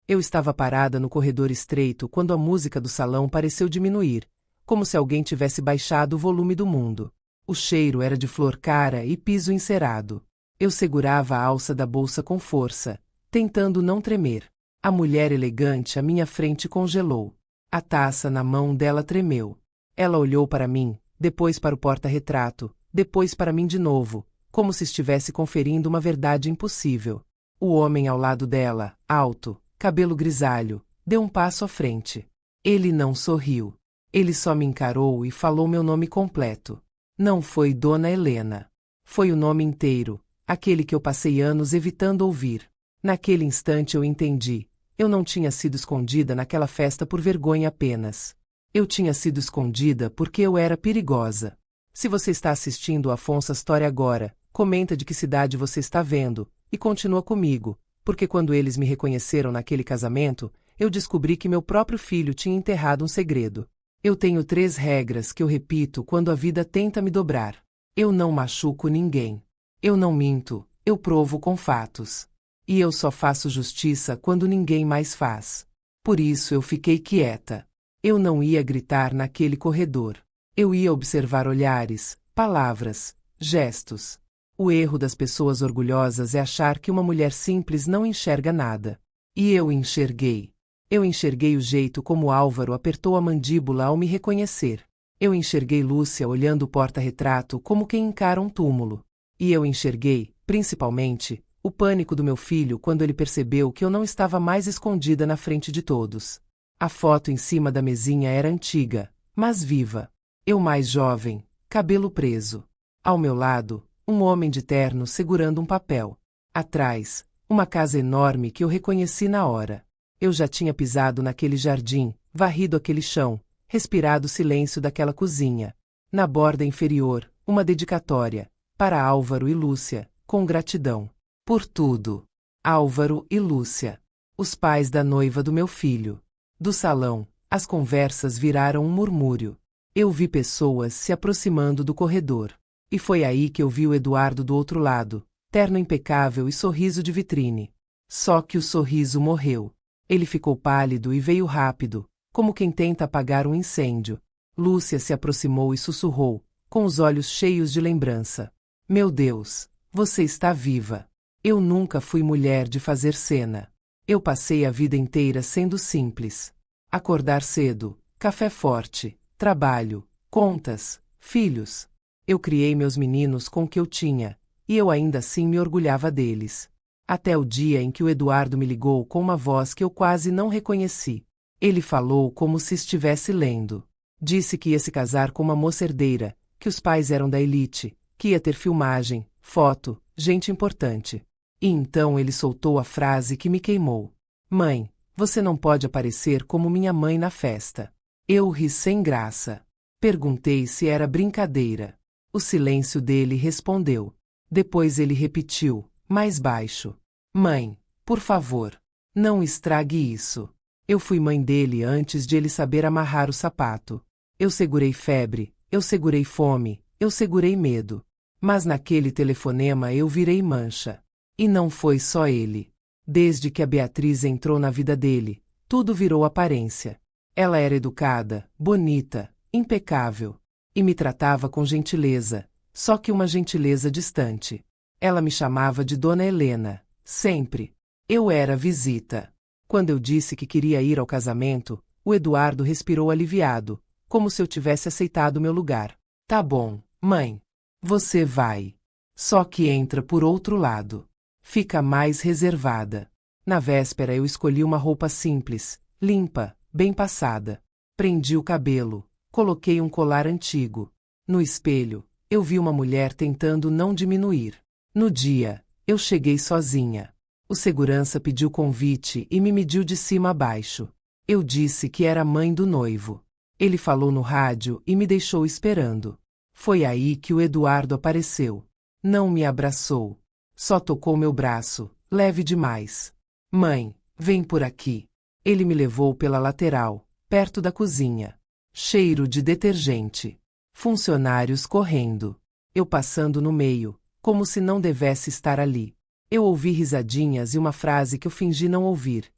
Eu estava parada no corredor estreito quando a música do salão pareceu diminuir, como se alguém tivesse baixado o volume do mundo. O cheiro era de flor cara e piso encerado. Eu segurava a alça da bolsa com força, tentando não tremer. A mulher elegante à minha frente congelou. A taça na mão dela tremeu. Ela olhou para mim, depois para o porta-retrato, depois para mim de novo, como se estivesse conferindo uma verdade impossível. O homem ao lado dela, alto, cabelo grisalho, deu um passo à frente. Ele não sorriu. Ele só me encarou e falou meu nome completo. Não foi Dona Helena. Foi o nome inteiro, aquele que eu passei anos evitando ouvir. Naquele instante eu entendi. Eu não tinha sido escondida naquela festa por vergonha apenas. Eu tinha sido escondida porque eu era perigosa. Se você está assistindo a Afonso Astori agora, comenta de que cidade você está vendo, e continua comigo, porque quando eles me reconheceram naquele casamento, eu descobri que meu próprio filho tinha enterrado um segredo. Eu tenho 3 regras que eu repito quando a vida tenta me dobrar. Eu não machuco ninguém. Eu não minto, eu provo com fatos. E eu só faço justiça quando ninguém mais faz. Por isso eu fiquei quieta. Eu não ia gritar naquele corredor. Eu ia observar olhares, palavras, gestos. O erro das pessoas orgulhosas é achar que uma mulher simples não enxerga nada. E eu enxerguei. Eu enxerguei o jeito como Álvaro apertou a mandíbula ao me reconhecer. Eu enxerguei Lúcia olhando o porta-retrato como quem encara um túmulo. E eu enxerguei, principalmente, o pânico do meu filho quando ele percebeu que eu não estava mais escondida na frente de todos. A foto em cima da mesinha era antiga, mas viva. Eu mais jovem, cabelo preso. Ao meu lado, um homem de terno segurando um papel. Atrás, uma casa enorme que eu reconheci na hora. Eu já tinha pisado naquele jardim, varrido aquele chão, respirado o silêncio daquela cozinha. Na borda inferior, uma dedicatória, para Álvaro e Lúcia, com gratidão. Por tudo. Álvaro e Lúcia. Os pais da noiva do meu filho. Do salão, as conversas viraram um murmúrio. Eu vi pessoas se aproximando do corredor. E foi aí que eu vi o Eduardo do outro lado, terno impecável e sorriso de vitrine. Só que o sorriso morreu. Ele ficou pálido e veio rápido, como quem tenta apagar um incêndio. Lúcia se aproximou e sussurrou, com os olhos cheios de lembrança. Meu Deus, você está viva. Eu nunca fui mulher de fazer cena. Eu passei a vida inteira sendo simples. Acordar cedo, café forte, trabalho, contas, filhos. Eu criei meus meninos com o que eu tinha, e eu ainda assim me orgulhava deles. Até o dia em que o Eduardo me ligou com uma voz que eu quase não reconheci. Ele falou como se estivesse lendo. Disse que ia se casar com uma moça herdeira, que os pais eram da elite, que ia ter filmagem, foto, gente importante. E então ele soltou a frase que me queimou. Mãe, você não pode aparecer como minha mãe na festa. Eu ri sem graça. Perguntei se era brincadeira. O silêncio dele respondeu. Depois ele repetiu, mais baixo. Mãe, por favor, não estrague isso. Eu fui mãe dele antes de ele saber amarrar o sapato. Eu segurei febre, eu segurei fome, eu segurei medo. Mas naquele telefonema eu virei mancha. E não foi só ele. Desde que a Beatriz entrou na vida dele, tudo virou aparência. Ela era educada, bonita, impecável. E me tratava com gentileza, só que uma gentileza distante. Ela me chamava de Dona Helena, sempre. Eu era visita. Quando eu disse que queria ir ao casamento, o Eduardo respirou aliviado, como se eu tivesse aceitado meu lugar. Tá bom, mãe. Você vai. Só que entra por outro lado. Fica mais reservada. Na véspera eu escolhi uma roupa simples, limpa, bem passada. Prendi o cabelo. Coloquei um colar antigo. No espelho, eu vi uma mulher tentando não diminuir. No dia, eu cheguei sozinha. O segurança pediu convite e me mediu de cima a baixo. Eu disse que era mãe do noivo. Ele falou no rádio e me deixou esperando. Foi aí que o Eduardo apareceu. Não me abraçou. Só tocou meu braço, leve demais. Mãe, vem por aqui. Ele me levou pela lateral, perto da cozinha. Cheiro de detergente. Funcionários correndo. Eu passando no meio, como se não devesse estar ali. Eu ouvi risadinhas e uma frase que eu fingi não ouvir.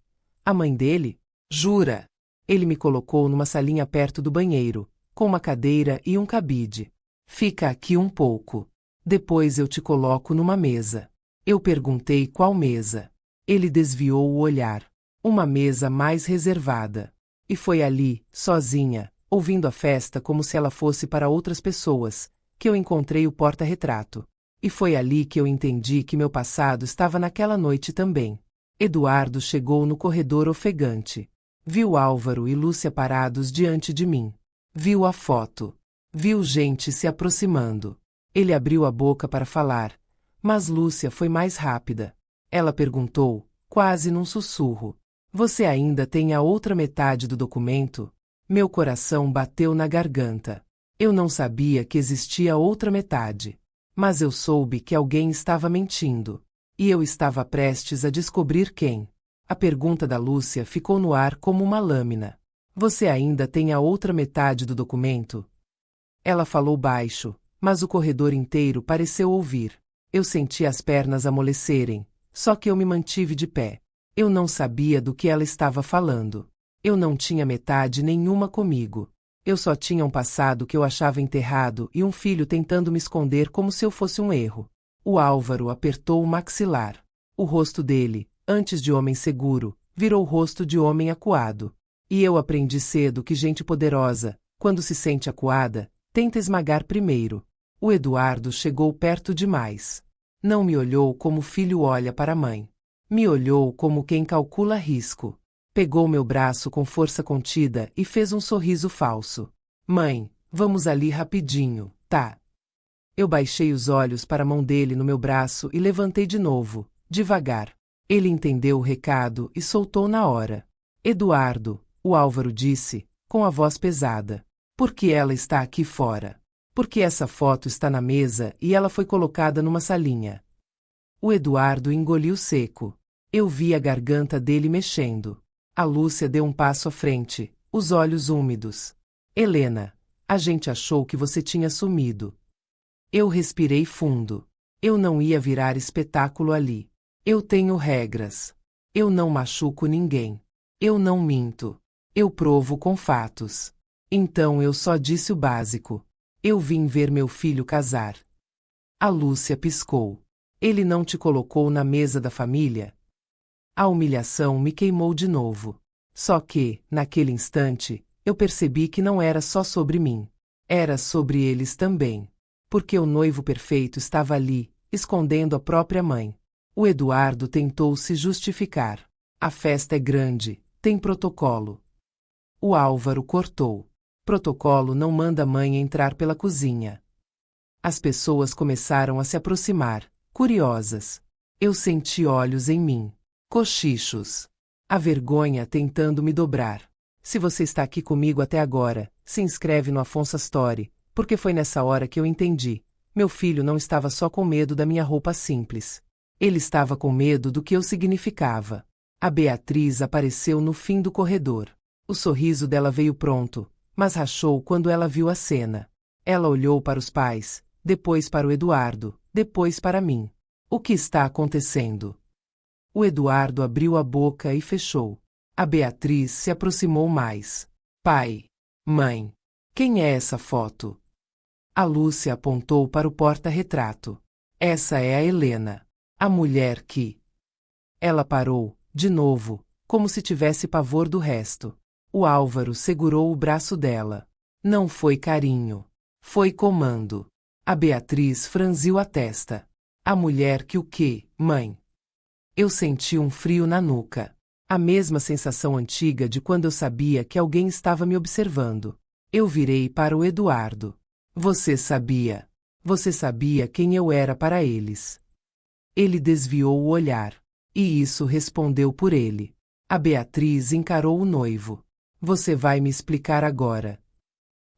A mãe dele? Jura? Ele me colocou numa salinha perto do banheiro, com uma cadeira e um cabide. Fica aqui um pouco. Depois eu te coloco numa mesa. Eu perguntei qual mesa. Ele desviou o olhar. Uma mesa mais reservada. E foi ali, sozinha, ouvindo a festa como se ela fosse para outras pessoas, que eu encontrei o porta-retrato. E foi ali que eu entendi que meu passado estava naquela noite também. Eduardo chegou no corredor ofegante. Viu Álvaro e Lúcia parados diante de mim. Viu a foto. Viu gente se aproximando. Ele abriu a boca para falar, mas Lúcia foi mais rápida. Ela perguntou, quase num sussurro: Você ainda tem a outra metade do documento? Meu coração bateu na garganta. Eu não sabia que existia outra metade. Mas eu soube que alguém estava mentindo. E eu estava prestes a descobrir quem. A pergunta da Lúcia ficou no ar como uma lâmina. Você ainda tem a outra metade do documento? Ela falou baixo, mas o corredor inteiro pareceu ouvir. Eu senti as pernas amolecerem, só que eu me mantive de pé. Eu não sabia do que ela estava falando. Eu não tinha metade nenhuma comigo. Eu só tinha um passado que eu achava enterrado e um filho tentando me esconder como se eu fosse um erro. O Álvaro apertou o maxilar. O rosto dele, antes de homem seguro, virou o rosto de homem acuado. E eu aprendi cedo que gente poderosa, quando se sente acuada, tenta esmagar primeiro. O Eduardo chegou perto demais. Não me olhou como filho olha para a mãe. Me olhou como quem calcula risco. Pegou meu braço com força contida e fez um sorriso falso. Mãe, vamos ali rapidinho, tá? Eu baixei os olhos para a mão dele no meu braço e levantei de novo, devagar. Ele entendeu o recado e soltou na hora. Eduardo, o Álvaro disse, com a voz pesada. Por que ela está aqui fora? Porque essa foto está na mesa e ela foi colocada numa salinha. O Eduardo engoliu seco. Eu vi a garganta dele mexendo. A Lúcia deu um passo à frente, os olhos úmidos. Helena, a gente achou que você tinha sumido. Eu respirei fundo. Eu não ia virar espetáculo ali. Eu tenho regras. Eu não machuco ninguém. Eu não minto. Eu provo com fatos. Então eu só disse o básico. Eu vim ver meu filho casar. A Lúcia piscou. Ele não te colocou na mesa da família? A humilhação me queimou de novo. Só que, naquele instante, eu percebi que não era só sobre mim. Era sobre eles também. Porque o noivo perfeito estava ali, escondendo a própria mãe. O Eduardo tentou se justificar. A festa é grande, tem protocolo. O Álvaro cortou. Protocolo não manda a mãe entrar pela cozinha. As pessoas começaram a se aproximar, curiosas. Eu senti olhos em mim. Cochichos. A vergonha tentando me dobrar. Se você está aqui comigo até agora, se inscreve no Afonso Story, porque foi nessa hora que eu entendi. Meu filho não estava só com medo da minha roupa simples. Ele estava com medo do que eu significava. A Beatriz apareceu no fim do corredor. O sorriso dela veio pronto, mas rachou quando ela viu a cena. Ela olhou para os pais, depois para o Eduardo, depois para mim. O que está acontecendo? O Eduardo abriu a boca e fechou. A Beatriz se aproximou mais. Pai. Mãe. Quem é essa foto? A Lúcia apontou para o porta-retrato. Essa é a Helena. A mulher que... Ela parou, de novo, como se tivesse pavor do resto. O Álvaro segurou o braço dela. Não foi carinho. Foi comando. A Beatriz franziu a testa. A mulher que o quê, mãe? Eu senti um frio na nuca. A mesma sensação antiga de quando eu sabia que alguém estava me observando. Eu virei para o Eduardo. Você sabia. Você sabia quem eu era para eles. Ele desviou o olhar. E isso respondeu por ele. A Beatriz encarou o noivo. Você vai me explicar agora.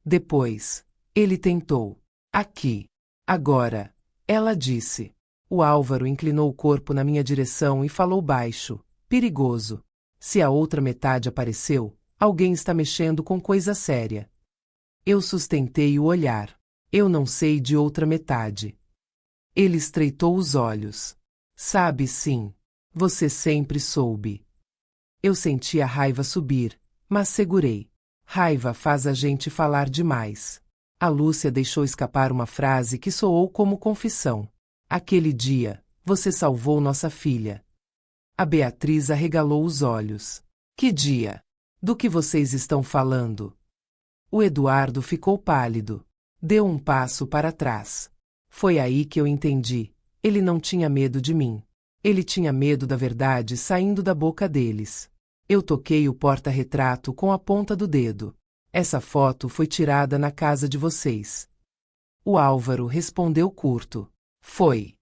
Depois. Ele tentou. Aqui. Agora. Ela disse. O Álvaro inclinou o corpo na minha direção e falou baixo. Perigoso. Se a outra metade apareceu, alguém está mexendo com coisa séria. Eu sustentei o olhar. Eu não sei de outra metade. Ele estreitou os olhos. Sabe sim. Você sempre soube. Eu senti a raiva subir, mas segurei. Raiva faz a gente falar demais. A Lúcia deixou escapar uma frase que soou como confissão. Aquele dia, você salvou nossa filha. A Beatriz arregalou os olhos. Que dia? Do que vocês estão falando? O Eduardo ficou pálido. Deu um passo para trás. Foi aí que eu entendi. Ele não tinha medo de mim. Ele tinha medo da verdade saindo da boca deles. Eu toquei o porta-retrato com a ponta do dedo. Essa foto foi tirada na casa de vocês. O Álvaro respondeu curto. Foi.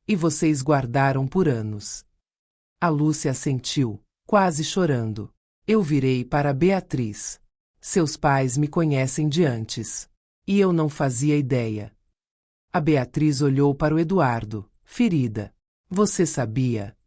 E vocês guardaram por anos. A Lúcia assentiu, quase chorando. Eu virei para Beatriz. Seus pais me conhecem de antes. E eu não fazia ideia. A Beatriz olhou para o Eduardo, ferida. Você sabia?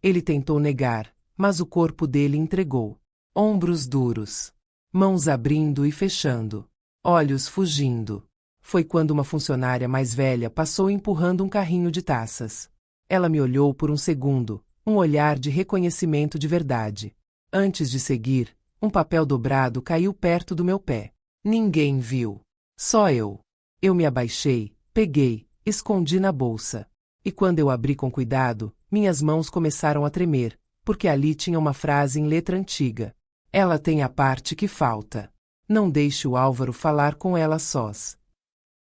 Ele tentou negar, mas o corpo dele entregou. Ombros duros. Mãos abrindo e fechando. Olhos fugindo. Foi quando uma funcionária mais velha passou empurrando um carrinho de taças. Ela me olhou por um segundo, um olhar de reconhecimento de verdade. Antes de seguir, um papel dobrado caiu perto do meu pé. Ninguém viu. Só eu. Eu me abaixei, peguei, escondi na bolsa. E quando eu abri com cuidado, minhas mãos começaram a tremer, porque ali tinha uma frase em letra antiga. Ela tem a parte que falta. Não deixe o Álvaro falar com ela sós.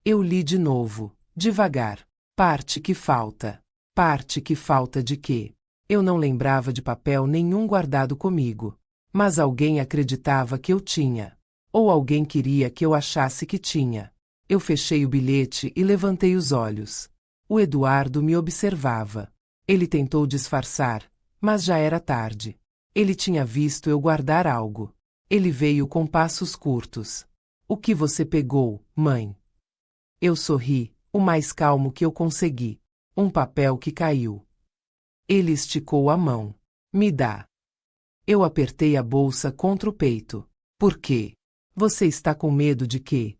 Eu li de novo, devagar. Parte que falta. Parte que falta de quê? Eu não lembrava de papel nenhum guardado comigo. Mas alguém acreditava que eu tinha. Ou alguém queria que eu achasse que tinha. Eu fechei o bilhete e levantei os olhos. O Eduardo me observava. Ele tentou disfarçar, mas já era tarde. Ele tinha visto eu guardar algo. Ele veio com passos curtos. O que você pegou, mãe? Eu sorri, o mais calmo que eu consegui. Um papel que caiu. Ele esticou a mão. Me dá. Eu apertei a bolsa contra o peito. Por quê? Você está com medo de quê?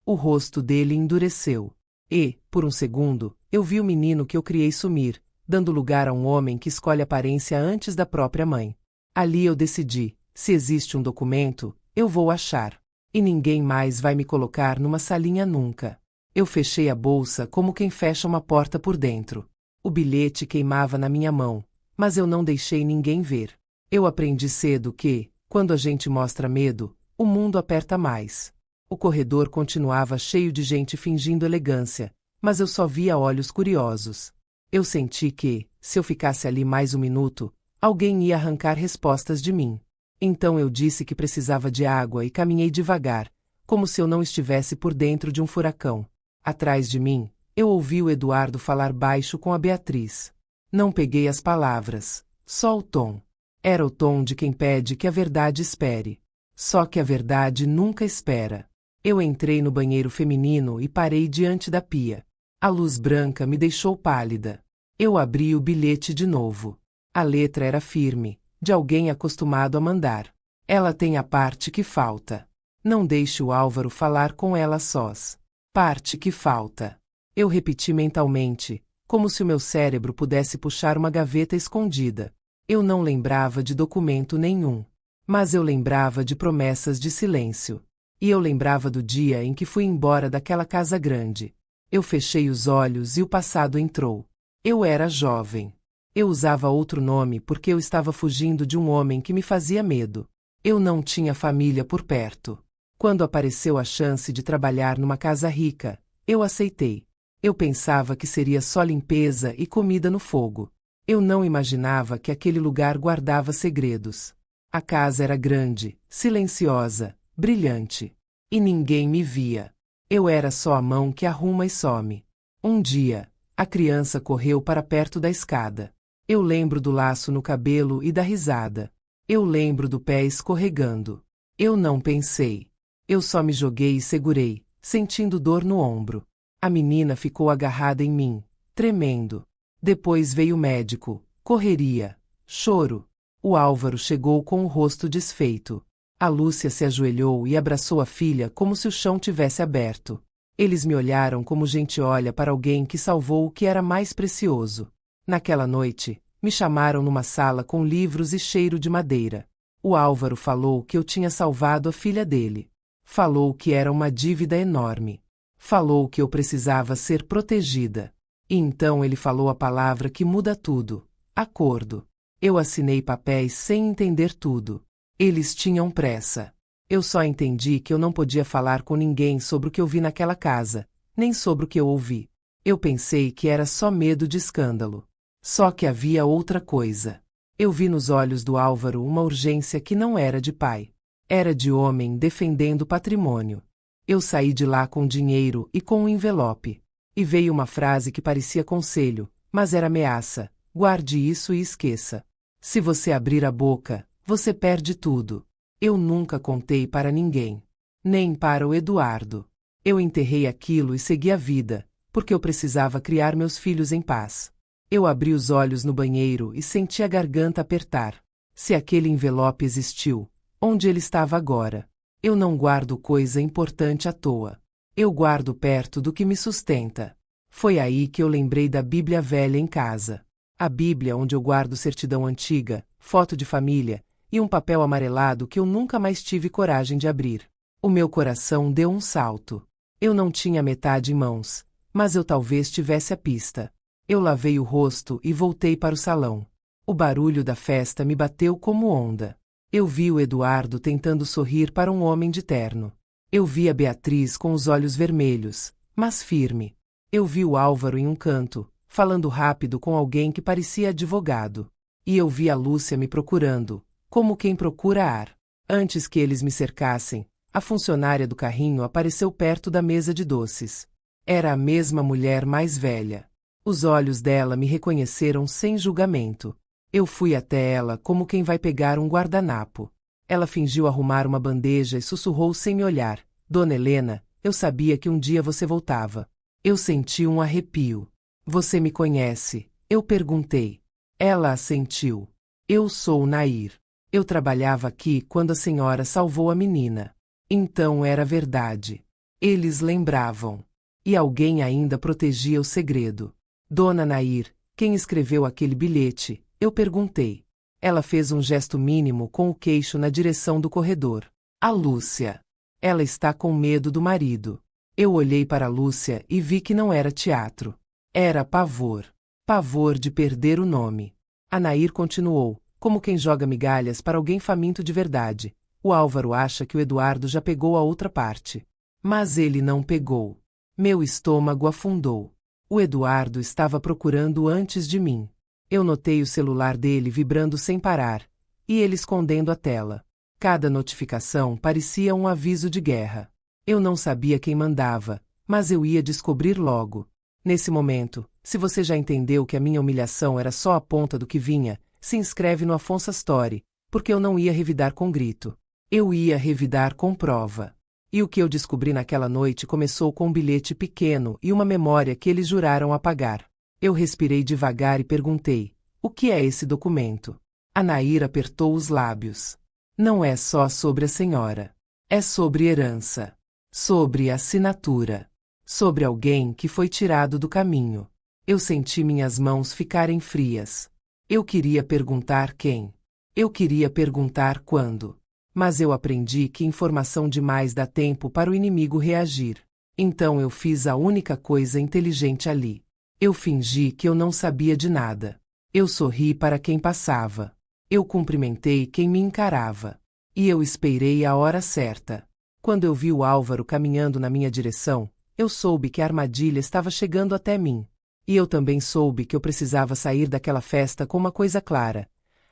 O rosto dele endureceu. E, por um segundo, eu vi o menino que eu criei sumir, dando lugar a um homem que escolhe aparência antes da própria mãe. Ali eu decidi, se existe um documento, eu vou achar. E ninguém mais vai me colocar numa salinha nunca. Eu fechei a bolsa como quem fecha uma porta por dentro. O bilhete queimava na minha mão, mas eu não deixei ninguém ver. Eu aprendi cedo que, quando a gente mostra medo, o mundo aperta mais. O corredor continuava cheio de gente fingindo elegância, mas eu só via olhos curiosos. Eu senti que, se eu ficasse ali mais um minuto, alguém ia arrancar respostas de mim. Então eu disse que precisava de água e caminhei devagar, como se eu não estivesse por dentro de um furacão. Atrás de mim, eu ouvi o Eduardo falar baixo com a Beatriz. Não peguei as palavras, só o tom. Era o tom de quem pede que a verdade espere. Só que a verdade nunca espera. Eu entrei no banheiro feminino e parei diante da pia. A luz branca me deixou pálida. Eu abri o bilhete de novo. A letra era firme, de alguém acostumado a mandar. Ela tem a parte que falta. Não deixe o Álvaro falar com ela sós. Parte que falta. Eu repeti mentalmente, como se o meu cérebro pudesse puxar uma gaveta escondida. Eu não lembrava de documento nenhum. Mas eu lembrava de promessas de silêncio. E eu lembrava do dia em que fui embora daquela casa grande. Eu fechei os olhos e o passado entrou. Eu era jovem. Eu usava outro nome porque eu estava fugindo de um homem que me fazia medo. Eu não tinha família por perto. Quando apareceu a chance de trabalhar numa casa rica, eu aceitei. Eu pensava que seria só limpeza e comida no fogo. Eu não imaginava que aquele lugar guardava segredos. A casa era grande, silenciosa, brilhante. E ninguém me via. Eu era só a mão que arruma e some. Um dia, a criança correu para perto da escada. Eu lembro do laço no cabelo e da risada. Eu lembro do pé escorregando. Eu não pensei. Eu só me joguei e segurei, sentindo dor no ombro. A menina ficou agarrada em mim, tremendo. Depois veio o médico, correria, choro. O Álvaro chegou com o rosto desfeito. A Lúcia se ajoelhou e abraçou a filha como se o chão tivesse aberto. Eles me olharam como gente olha para alguém que salvou o que era mais precioso. Naquela noite, Me chamaram numa sala com livros e cheiro de madeira. O Álvaro falou que eu tinha salvado a filha dele. Falou que era uma dívida enorme. Falou que eu precisava ser protegida. E então ele falou a palavra que muda tudo: acordo. Eu assinei papéis sem entender tudo. Eles tinham pressa. Eu só entendi que eu não podia falar com ninguém sobre o que eu vi naquela casa, nem sobre o que eu ouvi. Eu pensei que era só medo de escândalo. Só que havia outra coisa. Eu vi nos olhos do Álvaro uma urgência que não era de pai. Era de homem defendendo o patrimônio. Eu saí de lá com dinheiro e com um envelope. E veio uma frase que parecia conselho, mas era ameaça: guarde isso e esqueça. Se você abrir a boca, você perde tudo. Eu nunca contei para ninguém. Nem para o Eduardo. Eu enterrei aquilo e segui a vida, porque eu precisava criar meus filhos em paz. Eu abri os olhos no banheiro e senti a garganta apertar. Se aquele envelope existiu, onde ele estava agora? Eu não guardo coisa importante à toa. Eu guardo perto do que me sustenta. Foi aí que eu lembrei da Bíblia velha em casa. A Bíblia onde eu guardo certidão antiga, foto de família e um papel amarelado que eu nunca mais tive coragem de abrir. O meu coração deu um salto. Eu não tinha metade em mãos, mas eu talvez tivesse a pista. Eu lavei o rosto e voltei para o salão. O barulho da festa me bateu como onda. Eu vi o Eduardo tentando sorrir para um homem de terno. Eu vi a Beatriz com os olhos vermelhos, mas firme. Eu vi o Álvaro em um canto, falando rápido com alguém que parecia advogado. E eu vi a Lúcia me procurando, como quem procura ar. Antes que eles me cercassem, a funcionária do carrinho apareceu perto da mesa de doces. Era a mesma mulher mais velha. Os olhos dela me reconheceram sem julgamento. Eu fui até ela como quem vai pegar um guardanapo. Ela fingiu arrumar uma bandeja e sussurrou sem me olhar: Dona Helena, eu sabia que um dia você voltava. Eu senti um arrepio. Você me conhece? Eu perguntei. Ela assentiu. Eu sou Nair. Eu trabalhava aqui quando a senhora salvou a menina. Então era verdade. Eles lembravam. E alguém ainda protegia o segredo. Dona Nair, quem escreveu aquele bilhete? Eu perguntei. Ela fez um gesto mínimo com o queixo na direção do corredor. A Lúcia. Ela está com medo do marido. Eu olhei para a Lúcia e vi que não era teatro. Era pavor. Pavor de perder o nome. A Nair continuou, como quem joga migalhas para alguém faminto de verdade. O Álvaro acha que o Eduardo já pegou a outra parte. Mas ele não pegou. Meu estômago afundou. O Eduardo estava procurando antes de mim. Eu notei o celular dele vibrando sem parar, e ele escondendo a tela. Cada notificação parecia um aviso de guerra. Eu não sabia quem mandava, mas eu ia descobrir logo. Nesse momento, se você já entendeu que a minha humilhação era só a ponta do que vinha, se inscreve no Afonso Story, porque eu não ia revidar com grito. Eu ia revidar com prova. E o que eu descobri naquela noite começou com um bilhete pequeno e uma memória que eles juraram apagar. Eu respirei devagar e perguntei: o que é esse documento? A Nair apertou os lábios. Não é só sobre a senhora. É sobre herança. Sobre assinatura. Sobre alguém que foi tirado do caminho. Eu senti minhas mãos ficarem frias. Eu queria perguntar quem. Eu queria perguntar quando. Mas eu aprendi que informação demais dá tempo para o inimigo reagir. Então eu fiz a única coisa inteligente ali. Eu fingi que eu não sabia de nada. Eu sorri para quem passava. Eu cumprimentei quem me encarava. E eu esperei a hora certa. Quando eu vi o Álvaro caminhando na minha direção, eu soube que a armadilha estava chegando até mim. E eu também soube que eu precisava sair daquela festa com uma coisa clara: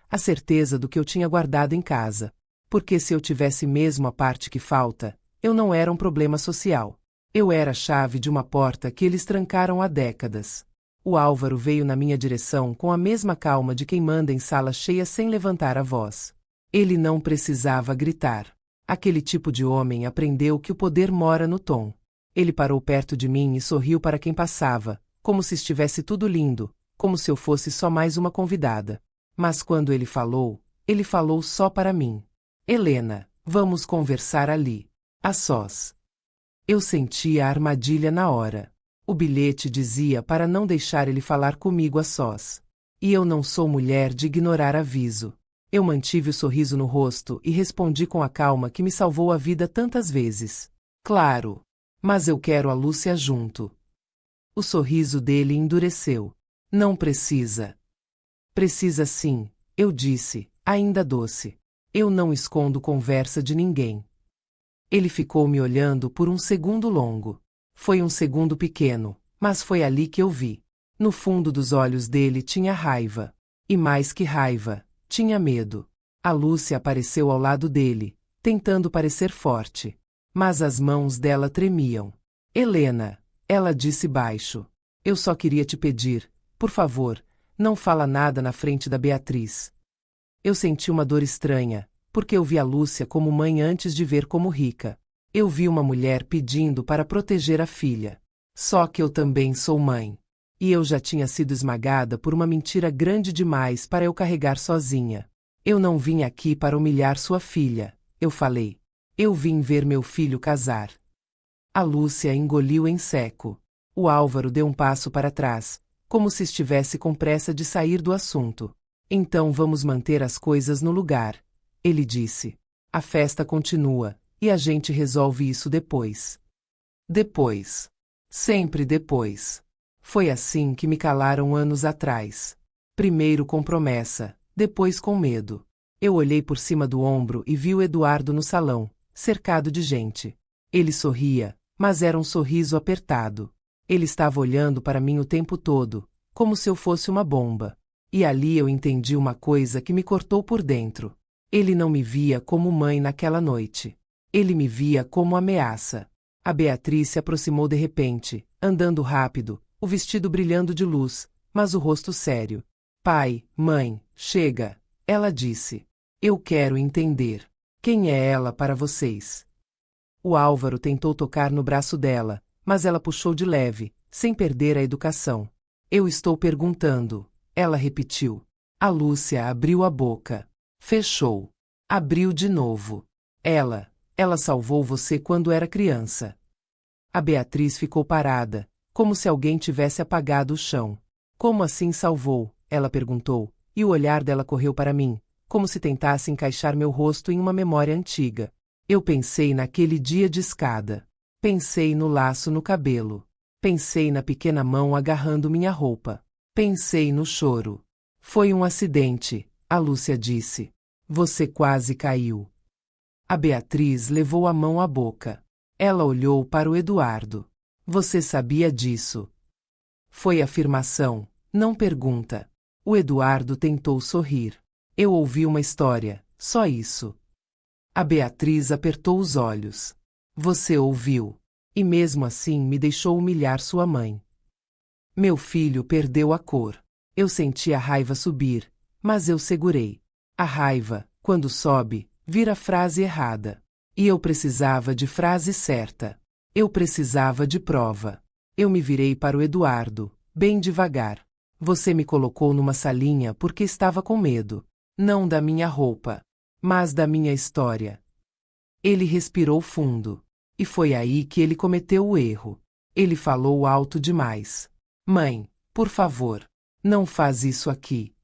a certeza do que eu tinha guardado em casa. Porque se eu tivesse mesmo a parte que falta, eu não era um problema social. Eu era a chave de uma porta que eles trancaram há décadas. O Álvaro veio na minha direção com a mesma calma de quem manda em sala cheia sem levantar a voz. Ele não precisava gritar. Aquele tipo de homem aprendeu que o poder mora no tom. Ele parou perto de mim e sorriu para quem passava, como se estivesse tudo lindo, como se eu fosse só mais uma convidada. Mas quando ele falou só para mim. Helena, vamos conversar ali. A sós. Eu senti a armadilha na hora. O bilhete dizia para não deixar ele falar comigo a sós. E eu não sou mulher de ignorar aviso. Eu mantive o sorriso no rosto e respondi com a calma que me salvou a vida tantas vezes. Claro. Mas eu quero a Lúcia junto. O sorriso dele endureceu. Não precisa. Precisa sim, eu disse, ainda doce. Eu não escondo conversa de ninguém. Ele ficou me olhando por um segundo longo. Foi um segundo pequeno, mas foi ali que eu vi. No fundo dos olhos dele tinha raiva. E mais que raiva, tinha medo. A Lúcia apareceu ao lado dele, tentando parecer forte. Mas as mãos dela tremiam. Helena, ela disse baixo. Eu só queria te pedir, por favor, não fala nada na frente da Beatriz. Eu senti uma dor estranha, porque eu vi a Lúcia como mãe antes de ver como rica. Eu vi uma mulher pedindo para proteger a filha. Só que eu também sou mãe. E eu já tinha sido esmagada por uma mentira grande demais para eu carregar sozinha. Eu não vim aqui para humilhar sua filha, eu falei. Eu vim ver meu filho casar. A Lúcia engoliu em seco. O Álvaro deu um passo para trás, como se estivesse com pressa de sair do assunto. Então vamos manter as coisas no lugar, ele disse. A festa continua, e a gente resolve isso depois. Depois. Sempre depois. Foi assim que me calaram anos atrás. Primeiro com promessa, depois com medo. Eu olhei por cima do ombro e vi o Eduardo no salão, cercado de gente. Ele sorria, mas era um sorriso apertado. Ele estava olhando para mim o tempo todo, como se eu fosse uma bomba. E ali eu entendi uma coisa que me cortou por dentro. Ele não me via como mãe naquela noite. Ele me via como ameaça. A Beatriz se aproximou de repente, andando rápido, o vestido brilhando de luz, mas o rosto sério. Pai, mãe, chega, ela disse. Eu quero entender. Quem é ela para vocês? O Álvaro tentou tocar no braço dela, mas ela puxou de leve, sem perder a educação. Eu estou perguntando, ela repetiu. A Lúcia abriu a boca. Fechou. Abriu de novo. Ela salvou você quando era criança. A Beatriz ficou parada, como se alguém tivesse apagado o chão. Como assim salvou? Ela perguntou, e o olhar dela correu para mim, como se tentasse encaixar meu rosto em uma memória antiga. Eu pensei naquele dia de escada. Pensei no laço no cabelo. Pensei na pequena mão agarrando minha roupa. Pensei no choro. Foi um acidente, a Lúcia disse. Você quase caiu. A Beatriz levou a mão à boca. Ela olhou para o Eduardo. Você sabia disso? Foi afirmação, não pergunta. O Eduardo tentou sorrir. Eu ouvi uma história, só isso. A Beatriz apertou os olhos. Você ouviu. E mesmo assim me deixou humilhar sua mãe. Meu filho perdeu a cor. Eu senti a raiva subir, mas eu segurei. A raiva, quando sobe, vira frase errada. E eu precisava de frase certa. Eu precisava de prova. Eu me virei para o Eduardo, bem devagar. Você me colocou numa salinha porque estava com medo. Não da minha roupa, mas da minha história. Ele respirou fundo. E foi aí que ele cometeu o erro. Ele falou alto demais. Mãe, por favor, não faz isso aqui.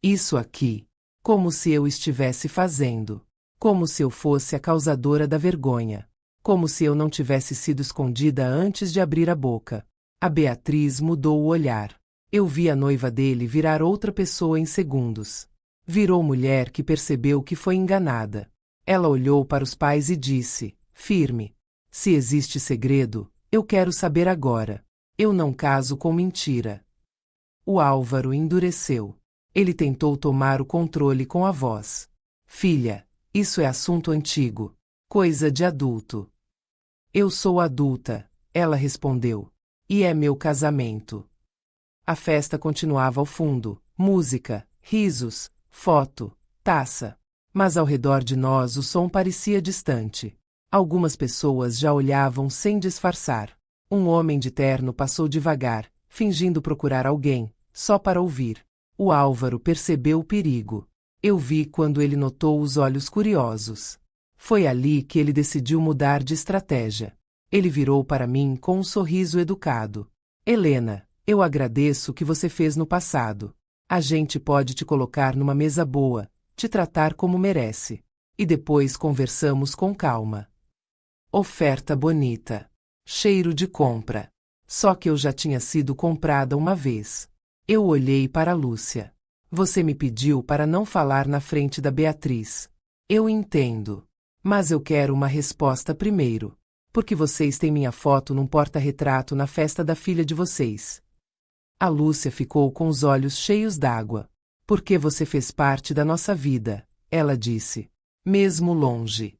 Isso aqui. Como se eu estivesse fazendo. Como se eu fosse a causadora da vergonha. Como se eu não tivesse sido escondida antes de abrir a boca. A Beatriz mudou o olhar. Eu vi a noiva dele virar outra pessoa em segundos. Virou mulher que percebeu que foi enganada. Ela olhou para os pais e disse, firme: se existe segredo, eu quero saber agora. Eu não caso com mentira. O Álvaro endureceu. Ele tentou tomar o controle com a voz. Filha, isso é assunto antigo. Coisa de adulto. Eu sou adulta, ela respondeu. E é meu casamento. A festa continuava ao fundo, música, risos, foto, taça. Mas ao redor de nós o som parecia distante. Algumas pessoas já olhavam sem disfarçar. Um homem de terno passou devagar, fingindo procurar alguém, só para ouvir. O Álvaro percebeu o perigo. Eu vi quando ele notou os olhos curiosos. Foi ali que ele decidiu mudar de estratégia. Ele virou para mim com um sorriso educado. Helena, eu agradeço o que você fez no passado. A gente pode te colocar numa mesa boa, te tratar como merece. E depois conversamos com calma. Oferta bonita. Cheiro de compra. Só que eu já tinha sido comprada uma vez. Eu olhei para Lúcia. Você me pediu para não falar na frente da Beatriz. Eu entendo. Mas eu quero uma resposta primeiro. Porque vocês têm minha foto num porta-retrato na festa da filha de vocês. A Lúcia ficou com os olhos cheios d'água. Porque você fez parte da nossa vida, ela disse. Mesmo longe.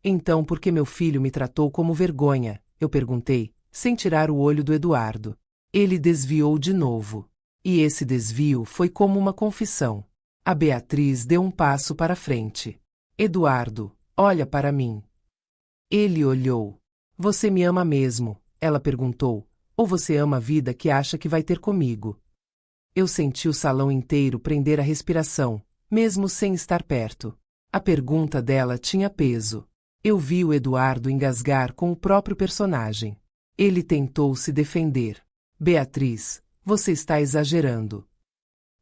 Então por que meu filho me tratou como vergonha? Eu perguntei, sem tirar o olho do Eduardo. Ele desviou de novo. E esse desvio foi como uma confissão. A Beatriz deu um passo para frente. Eduardo, olha para mim. Ele olhou. Você me ama mesmo? Ela perguntou. Ou você ama a vida que acha que vai ter comigo? Eu senti o salão inteiro prender a respiração, mesmo sem estar perto. A pergunta dela tinha peso. Eu vi o Eduardo engasgar com o próprio personagem. Ele tentou se defender. Beatriz, você está exagerando.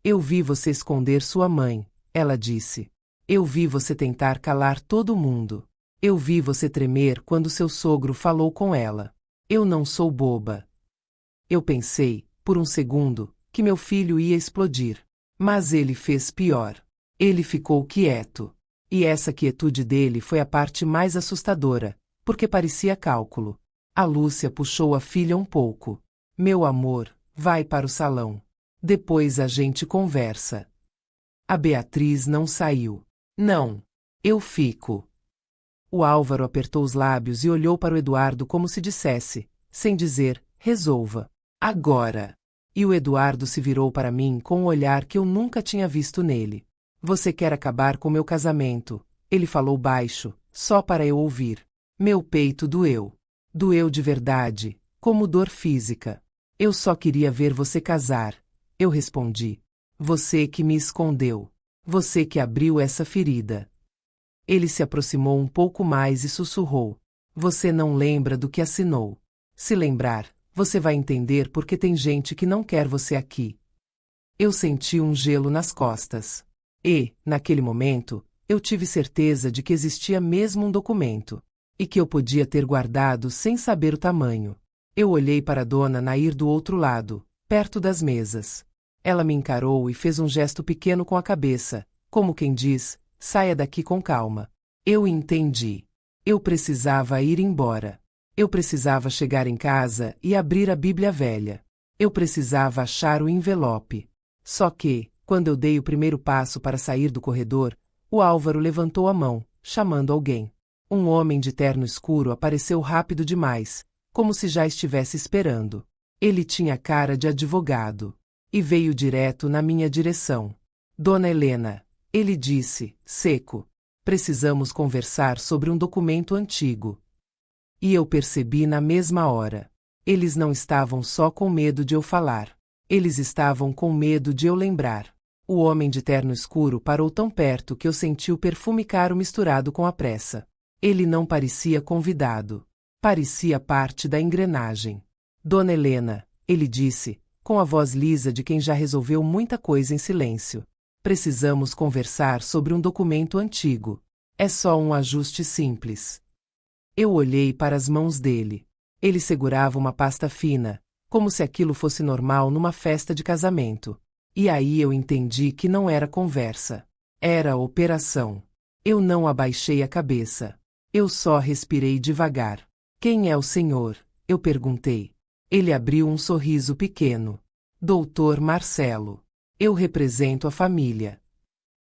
Eu vi você esconder sua mãe, ela disse. Eu vi você tentar calar todo mundo. Eu vi você tremer quando seu sogro falou com ela. Eu não sou boba. Eu pensei, por um segundo, que meu filho ia explodir. Mas ele fez pior. Ele ficou quieto. E essa quietude dele foi a parte mais assustadora, porque parecia cálculo. A Lúcia puxou a filha um pouco. Meu amor, vai para o salão. Depois a gente conversa. A Beatriz não saiu. Não. Eu fico. O Álvaro apertou os lábios e olhou para o Eduardo como se dissesse, sem dizer, resolva. Agora. E o Eduardo se virou para mim com um olhar que eu nunca tinha visto nele. Você quer acabar com meu casamento, ele falou baixo, só para eu ouvir. Meu peito doeu. Doeu de verdade, como dor física. Eu só queria ver você casar. Eu respondi. Você que me escondeu. Você que abriu essa ferida. Ele se aproximou um pouco mais e sussurrou. Você não lembra do que assinou. Se lembrar, você vai entender porque tem gente que não quer você aqui. Eu senti um gelo nas costas. E, naquele momento, eu tive certeza de que existia mesmo um documento. E que eu podia ter guardado sem saber o tamanho. Eu olhei para a dona Nair do outro lado, perto das mesas. Ela me encarou e fez um gesto pequeno com a cabeça, como quem diz, saia daqui com calma. Eu entendi. Eu precisava ir embora. Eu precisava chegar em casa e abrir a Bíblia Velha. Eu precisava achar o envelope. Só que, quando eu dei o primeiro passo para sair do corredor, o Álvaro levantou a mão, chamando alguém. Um homem de terno escuro apareceu rápido demais, como se já estivesse esperando. Ele tinha cara de advogado. E veio direto na minha direção. Dona Helena, ele disse, seco. Precisamos conversar sobre um documento antigo. E eu percebi na mesma hora. Eles não estavam só com medo de eu falar. Eles estavam com medo de eu lembrar. O homem de terno escuro parou tão perto que eu senti o perfume caro misturado com a pressa. Ele não parecia convidado. Parecia parte da engrenagem. Dona Helena, ele disse, com a voz lisa de quem já resolveu muita coisa em silêncio. Precisamos conversar sobre um documento antigo. É só um ajuste simples. Eu olhei para as mãos dele. Ele segurava uma pasta fina, como se aquilo fosse normal numa festa de casamento. E aí eu entendi que não era conversa. Era operação. Eu não abaixei a cabeça. Eu só respirei devagar. Quem é o senhor? Eu perguntei. Ele abriu um sorriso pequeno. Doutor Marcelo. Eu represento a família.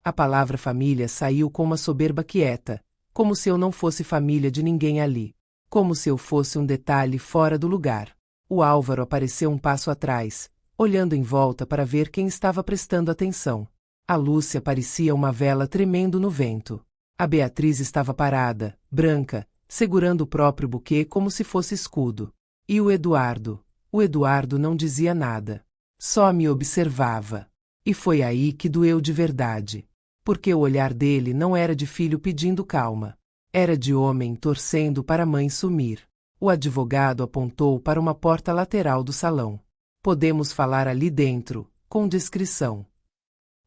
A palavra família saiu com uma soberba quieta, como se eu não fosse família de ninguém ali. Como se eu fosse um detalhe fora do lugar. O Álvaro apareceu um passo atrás, olhando em volta para ver quem estava prestando atenção. A Lúcia parecia uma vela tremendo no vento. A Beatriz estava parada, branca, segurando o próprio buquê como se fosse escudo. E o Eduardo? O Eduardo não dizia nada. Só me observava. E foi aí que doeu de verdade. Porque o olhar dele não era de filho pedindo calma. Era de homem torcendo para a mãe sumir. O advogado apontou para uma porta lateral do salão. Podemos falar ali dentro, com discrição.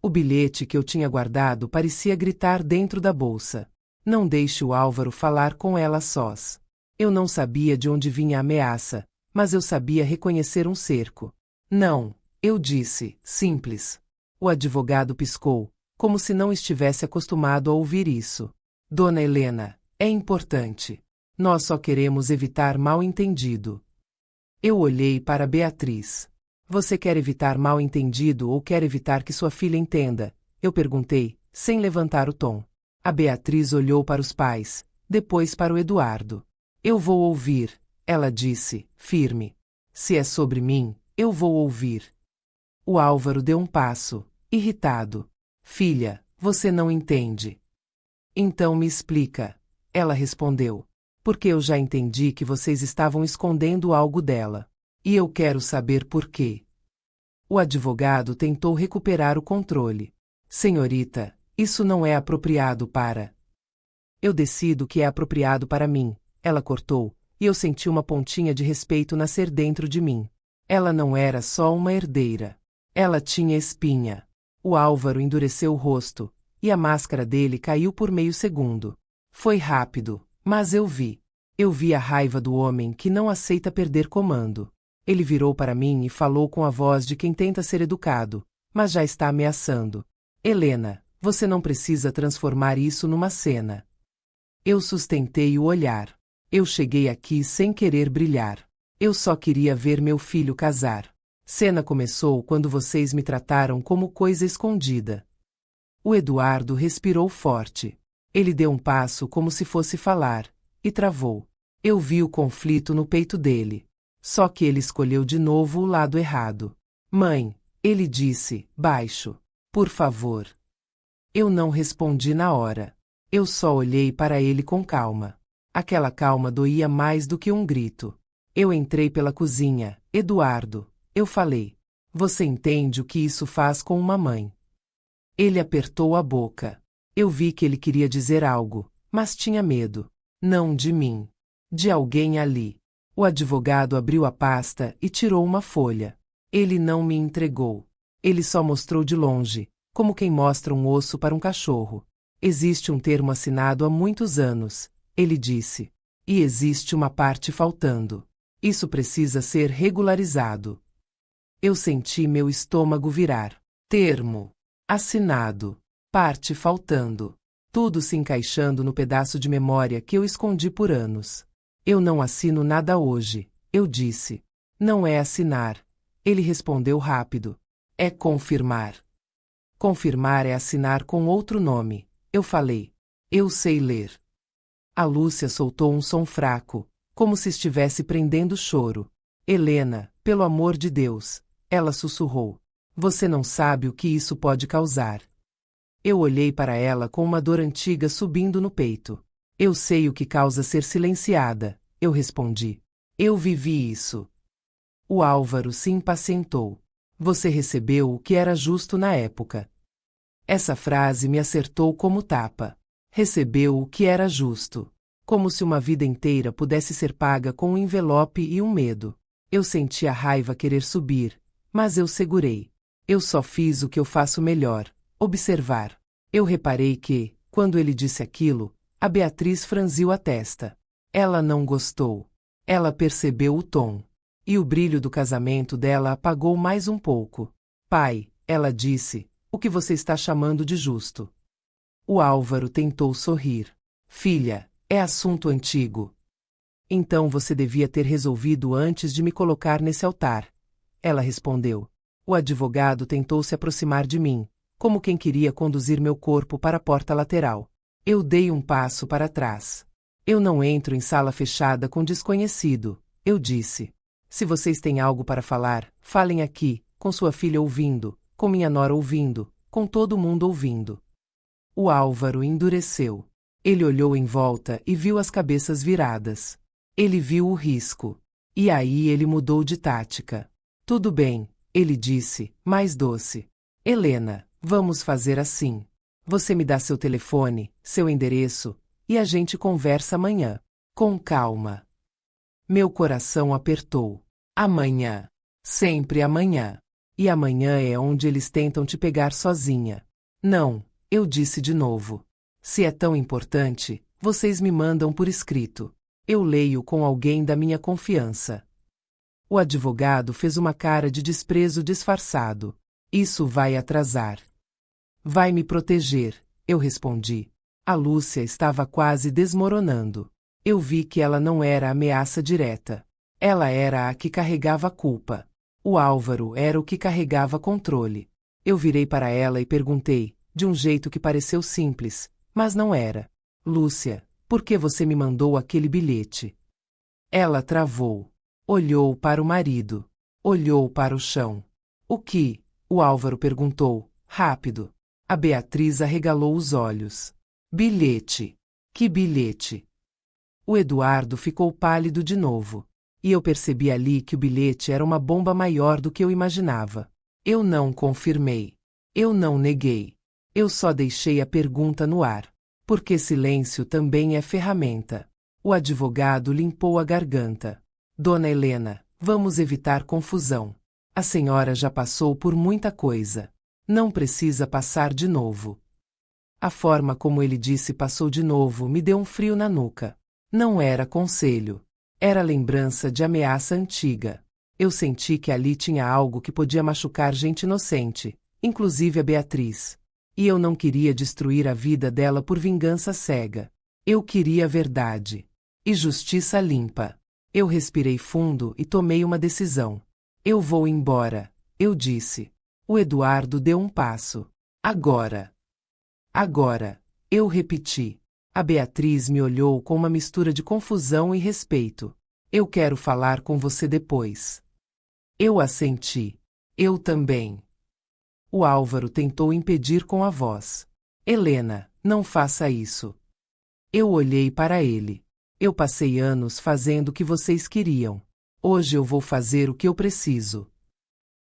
O bilhete que eu tinha guardado parecia gritar dentro da bolsa. Não deixe o Álvaro falar com ela sós. Eu não sabia de onde vinha a ameaça, mas eu sabia reconhecer um cerco. Não, eu disse, simples. O advogado piscou, como se não estivesse acostumado a ouvir isso. Dona Helena, é importante. Nós só queremos evitar mal-entendido. Eu olhei para Beatriz. Você quer evitar mal-entendido ou quer evitar que sua filha entenda? Eu perguntei, sem levantar o tom. A Beatriz olhou para os pais, depois para o Eduardo. Eu vou ouvir, ela disse, firme. Se é sobre mim, eu vou ouvir. O Álvaro deu um passo, irritado. Filha, você não entende. Então me explica. Ela respondeu. Porque eu já entendi que vocês estavam escondendo algo dela. E eu quero saber por quê. O advogado tentou recuperar o controle. Senhorita, isso não é apropriado para... Eu decido que é apropriado para mim, ela cortou, e eu senti uma pontinha de respeito nascer dentro de mim. Ela não era só uma herdeira. Ela tinha espinha. O Álvaro endureceu o rosto, e a máscara dele caiu por meio segundo. Foi rápido, mas eu vi. Eu vi a raiva do homem que não aceita perder comando. Ele virou para mim e falou com a voz de quem tenta ser educado, mas já está ameaçando. Helena, você não precisa transformar isso numa cena. Eu sustentei o olhar. Eu cheguei aqui sem querer brilhar. Eu só queria ver meu filho casar. Cena começou quando vocês me trataram como coisa escondida. O Eduardo respirou forte. Ele deu um passo como se fosse falar, e travou. Eu vi o conflito no peito dele. Só que ele escolheu de novo o lado errado. Mãe, ele disse, baixo. Por favor. Eu não respondi na hora. Eu só olhei para ele com calma. Aquela calma doía mais do que um grito. Eu entrei pela cozinha. Eduardo, eu falei. Você entende o que isso faz com uma mãe? Ele apertou a boca. Eu vi que ele queria dizer algo, mas tinha medo. Não de mim. De alguém ali. O advogado abriu a pasta e tirou uma folha. Ele não me entregou. Ele só mostrou de longe, como quem mostra um osso para um cachorro. Existe um termo assinado há muitos anos, ele disse. E existe uma parte faltando. Isso precisa ser regularizado. Eu senti meu estômago virar. Termo. Assinado. Parte faltando. Tudo se encaixando no pedaço de memória que eu escondi por anos. Eu não assino nada hoje, eu disse. Não é assinar. Ele respondeu rápido. É confirmar. Confirmar é assinar com outro nome. Eu falei. Eu sei ler. A Lúcia soltou um som fraco, como se estivesse prendendo choro. Helena, pelo amor de Deus, ela sussurrou. Você não sabe o que isso pode causar. Eu olhei para ela com uma dor antiga subindo no peito. Eu sei o que causa ser silenciada, eu respondi. Eu vivi isso. O Álvaro se impacientou. Você recebeu o que era justo na época. Essa frase me acertou como tapa. Recebeu o que era justo. Como se uma vida inteira pudesse ser paga com um envelope e um medo. Eu senti a raiva querer subir, mas eu segurei. Eu só fiz o que eu faço melhor, observar. Eu reparei que, quando ele disse aquilo, a Beatriz franziu a testa. Ela não gostou. Ela percebeu o tom. E o brilho do casamento dela apagou mais um pouco. Pai, ela disse, o que você está chamando de justo? O Álvaro tentou sorrir. Filha, é assunto antigo. Então você devia ter resolvido antes de me colocar nesse altar. Ela respondeu. O advogado tentou se aproximar de mim, como quem queria conduzir meu corpo para a porta lateral. Eu dei um passo para trás. Eu não entro em sala fechada com desconhecido, eu disse. Se vocês têm algo para falar, falem aqui, com sua filha ouvindo, com minha nora ouvindo, com todo mundo ouvindo. O Álvaro endureceu. Ele olhou em volta e viu as cabeças viradas. Ele viu o risco. E aí ele mudou de tática. Tudo bem, ele disse, mais doce. Helena, vamos fazer assim. Você me dá seu telefone, seu endereço, e a gente conversa amanhã. Com calma. Meu coração apertou. Amanhã. Sempre amanhã. E amanhã é onde eles tentam te pegar sozinha. Não, eu disse de novo. Se é tão importante, vocês me mandam por escrito. Eu leio com alguém da minha confiança. O advogado fez uma cara de desprezo disfarçado. Isso vai atrasar. Vai me proteger, eu respondi. A Lúcia estava quase desmoronando. Eu vi que ela não era a ameaça direta. Ela era a que carregava a culpa. O Álvaro era o que carregava controle. Eu virei para ela e perguntei, de um jeito que pareceu simples, mas não era. Lúcia, por que você me mandou aquele bilhete? Ela travou. Olhou para o marido. Olhou para o chão. O que? O Álvaro perguntou, rápido. A Beatriz arregalou os olhos. Bilhete. Que bilhete? O Eduardo ficou pálido de novo. E eu percebi ali que o bilhete era uma bomba maior do que eu imaginava. Eu não confirmei. Eu não neguei. Eu só deixei a pergunta no ar. Porque silêncio também é ferramenta. O advogado limpou a garganta. Dona Helena, vamos evitar confusão. A senhora já passou por muita coisa. Não precisa passar de novo. A forma como ele disse passou de novo me deu um frio na nuca. Não era conselho. Era lembrança de ameaça antiga. Eu senti que ali tinha algo que podia machucar gente inocente, inclusive a Beatriz. E eu não queria destruir a vida dela por vingança cega. Eu queria verdade. E justiça limpa. Eu respirei fundo e tomei uma decisão. Eu vou embora, eu disse. O Eduardo deu um passo. Agora. Agora, eu repeti. A Beatriz me olhou com uma mistura de confusão e respeito. Eu quero falar com você depois. Eu assenti. Eu também. O Álvaro tentou impedir com a voz. Helena, não faça isso. Eu olhei para ele. Eu passei anos fazendo o que vocês queriam. Hoje eu vou fazer o que eu preciso.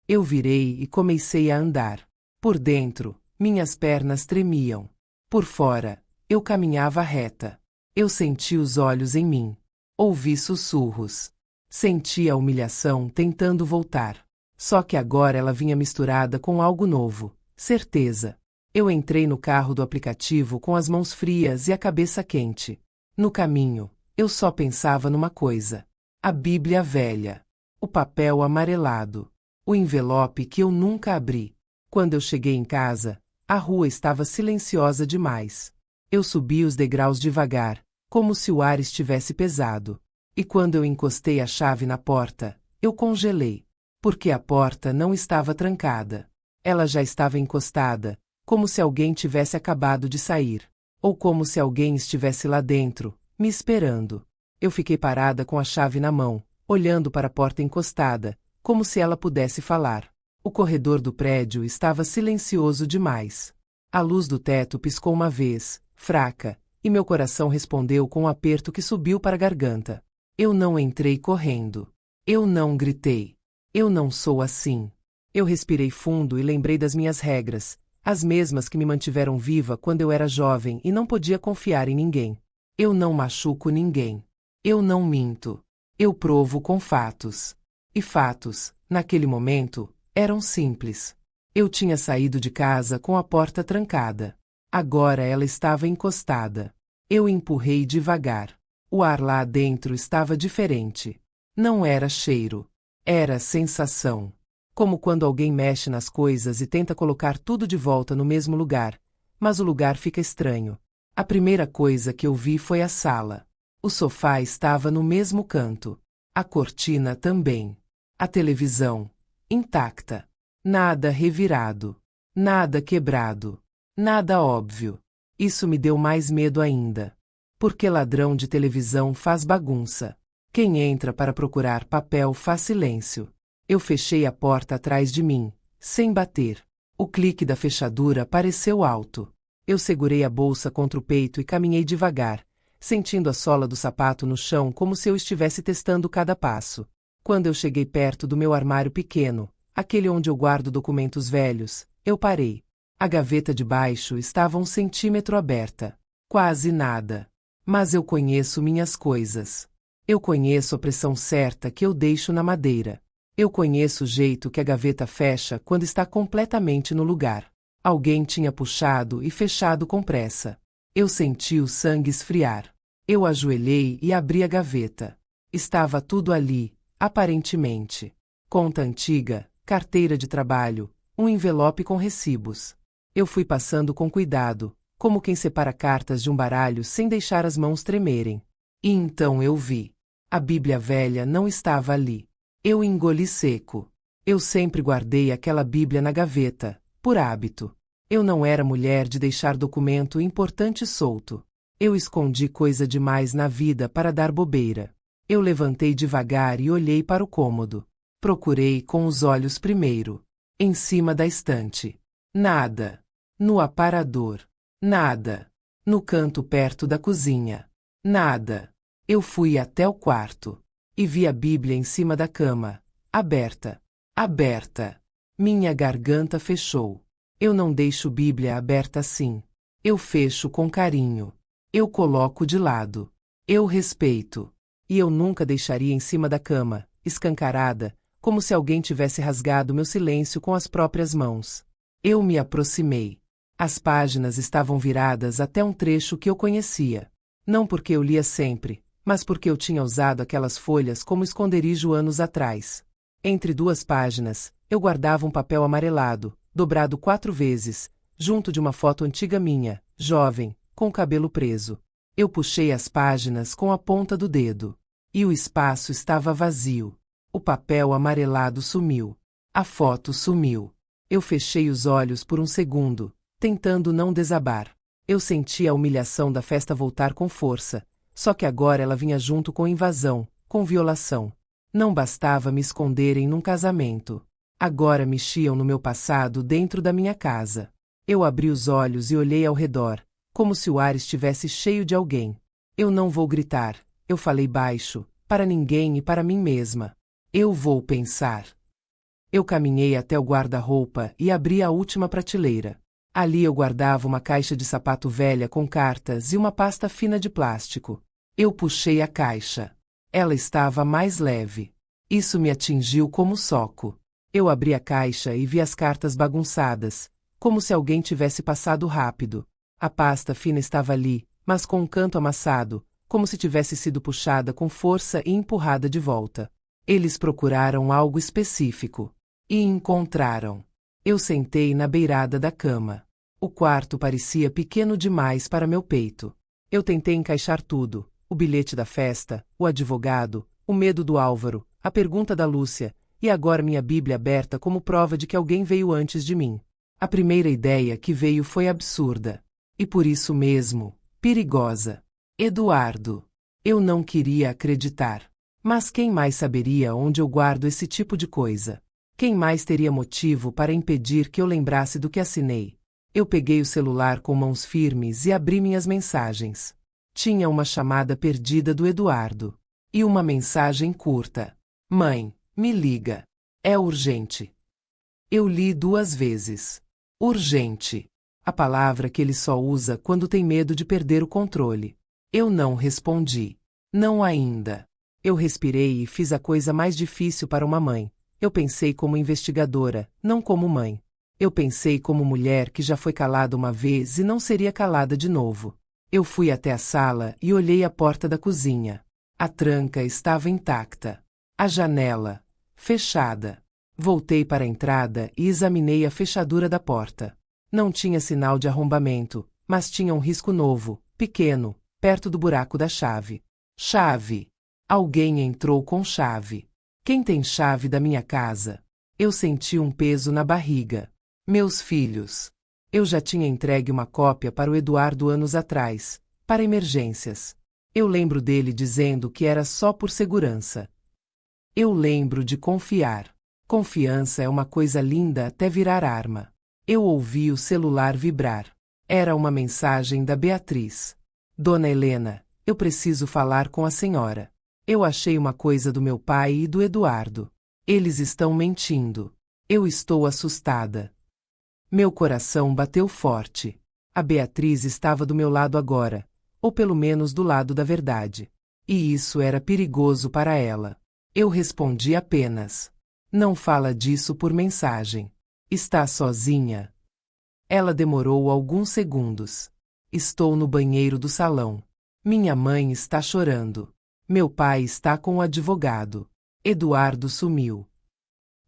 Eu virei e comecei a andar. Por dentro, minhas pernas tremiam. Por fora, eu caminhava reta. Eu senti os olhos em mim. Ouvi sussurros. Senti a humilhação tentando voltar. Só que agora ela vinha misturada com algo novo. Certeza. Eu entrei no carro do aplicativo com as mãos frias e a cabeça quente. No caminho, eu só pensava numa coisa. A Bíblia velha. O papel amarelado. O envelope que eu nunca abri. Quando eu cheguei em casa, a rua estava silenciosa demais. Eu subi os degraus devagar, como se o ar estivesse pesado. E quando eu encostei a chave na porta, eu congelei. Porque a porta não estava trancada. Ela já estava encostada, como se alguém tivesse acabado de sair. Ou como se alguém estivesse lá dentro, me esperando. Eu fiquei parada com a chave na mão, olhando para a porta encostada, como se ela pudesse falar. O corredor do prédio estava silencioso demais. A luz do teto piscou uma vez, fraca, e meu coração respondeu com um aperto que subiu para a garganta. Eu não entrei correndo. Eu não gritei. Eu não sou assim. Eu respirei fundo e lembrei das minhas regras, as mesmas que me mantiveram viva quando eu era jovem e não podia confiar em ninguém. Eu não machuco ninguém. Eu não minto. Eu provo com fatos. E fatos, naquele momento, eram simples. Eu tinha saído de casa com a porta trancada. Agora ela estava encostada. Eu empurrei devagar. O ar lá dentro estava diferente. Não era cheiro. Era sensação. Como quando alguém mexe nas coisas e tenta colocar tudo de volta no mesmo lugar, mas o lugar fica estranho. A primeira coisa que eu vi foi a sala. O sofá estava no mesmo canto. A cortina também. A televisão, intacta. Nada revirado. Nada quebrado. Nada óbvio. Isso me deu mais medo ainda. Porque ladrão de televisão faz bagunça. Quem entra para procurar papel faz silêncio. Eu fechei a porta atrás de mim, sem bater. O clique da fechadura pareceu alto. Eu segurei a bolsa contra o peito e caminhei devagar, sentindo a sola do sapato no chão como se eu estivesse testando cada passo. Quando eu cheguei perto do meu armário pequeno, aquele onde eu guardo documentos velhos, eu parei. A gaveta de baixo estava 1 centímetro aberta. Quase nada. Mas eu conheço minhas coisas. Eu conheço a pressão certa que eu deixo na madeira. Eu conheço o jeito que a gaveta fecha quando está completamente no lugar. Alguém tinha puxado e fechado com pressa. Eu senti o sangue esfriar. Eu ajoelhei e abri a gaveta. Estava tudo ali, aparentemente. Conta antiga, carteira de trabalho, um envelope com recibos. Eu fui passando com cuidado, como quem separa cartas de um baralho sem deixar as mãos tremerem. E então eu vi. A Bíblia velha não estava ali. Eu engoli seco. Eu sempre guardei aquela Bíblia na gaveta, por hábito. Eu não era mulher de deixar documento importante solto. Eu escondi coisa demais na vida para dar bobeira. Eu levantei devagar e olhei para o cômodo. Procurei com os olhos primeiro. Em cima da estante. Nada. No aparador. Nada. No canto perto da cozinha. Nada. Eu fui até o quarto. E vi a Bíblia em cima da cama. Aberta. Aberta. Minha garganta fechou. Eu não deixo Bíblia aberta assim. Eu fecho com carinho. Eu coloco de lado. Eu respeito. E eu nunca deixaria em cima da cama, escancarada, como se alguém tivesse rasgado meu silêncio com as próprias mãos. Eu me aproximei. As páginas estavam viradas até um trecho que eu conhecia. Não porque eu lia sempre, mas porque eu tinha usado aquelas folhas como esconderijo anos atrás. Entre duas páginas, eu guardava um papel amarelado, dobrado 4 vezes, junto de uma foto antiga minha, jovem, com o cabelo preso. Eu puxei as páginas com a ponta do dedo. E o espaço estava vazio. O papel amarelado sumiu. A foto sumiu. Eu fechei os olhos por um segundo, tentando não desabar. Eu senti a humilhação da festa voltar com força, só que agora ela vinha junto com invasão, com violação. Não bastava me esconderem num casamento. Agora mexiam no meu passado dentro da minha casa. Eu abri os olhos e olhei ao redor, como se o ar estivesse cheio de alguém. Eu não vou gritar, eu falei baixo, para ninguém e para mim mesma. Eu vou pensar. Eu caminhei até o guarda-roupa e abri a última prateleira. Ali eu guardava uma caixa de sapato velha com cartas e uma pasta fina de plástico. Eu puxei a caixa. Ela estava mais leve. Isso me atingiu como soco. Eu abri a caixa e vi as cartas bagunçadas, como se alguém tivesse passado rápido. A pasta fina estava ali, mas com um canto amassado, como se tivesse sido puxada com força e empurrada de volta. Eles procuraram algo específico. E encontraram. Eu sentei na beirada da cama. O quarto parecia pequeno demais para meu peito. Eu tentei encaixar tudo: o bilhete da festa, o advogado, o medo do Álvaro, a pergunta da Lúcia, e agora minha Bíblia aberta como prova de que alguém veio antes de mim. A primeira ideia que veio foi absurda. E por isso mesmo, perigosa. Eduardo. Eu não queria acreditar. Mas quem mais saberia onde eu guardo esse tipo de coisa? Quem mais teria motivo para impedir que eu lembrasse do que assinei? Eu peguei o celular com mãos firmes e abri minhas mensagens. Tinha uma chamada perdida do Eduardo. E uma mensagem curta. Mãe, me liga. É urgente. Eu li 2 vezes. Urgente. A palavra que ele só usa quando tem medo de perder o controle. Eu não respondi. Não ainda. Eu respirei e fiz a coisa mais difícil para uma mãe. Eu pensei como investigadora, não como mãe. Eu pensei como mulher que já foi calada uma vez e não seria calada de novo. Eu fui até a sala e olhei a porta da cozinha. A tranca estava intacta. A janela, fechada. Voltei para a entrada e examinei a fechadura da porta. Não tinha sinal de arrombamento, mas tinha um risco novo, pequeno, perto do buraco da chave. Chave. Alguém entrou com chave. Quem tem chave da minha casa? Eu senti um peso na barriga. Meus filhos. Eu já tinha entregue uma cópia para o Eduardo anos atrás, para emergências. Eu lembro dele dizendo que era só por segurança. Eu lembro de confiar. Confiança é uma coisa linda até virar arma. Eu ouvi o celular vibrar. Era uma mensagem da Beatriz. Dona Helena, eu preciso falar com a senhora. Eu achei uma coisa do meu pai e do Eduardo. Eles estão mentindo. Eu estou assustada. Meu coração bateu forte. A Beatriz estava do meu lado agora, ou pelo menos do lado da verdade. E isso era perigoso para ela. Eu respondi apenas. Não fala disso por mensagem. Está sozinha? Ela demorou alguns segundos. Estou no banheiro do salão. Minha mãe está chorando. Meu pai está com o advogado. Eduardo sumiu.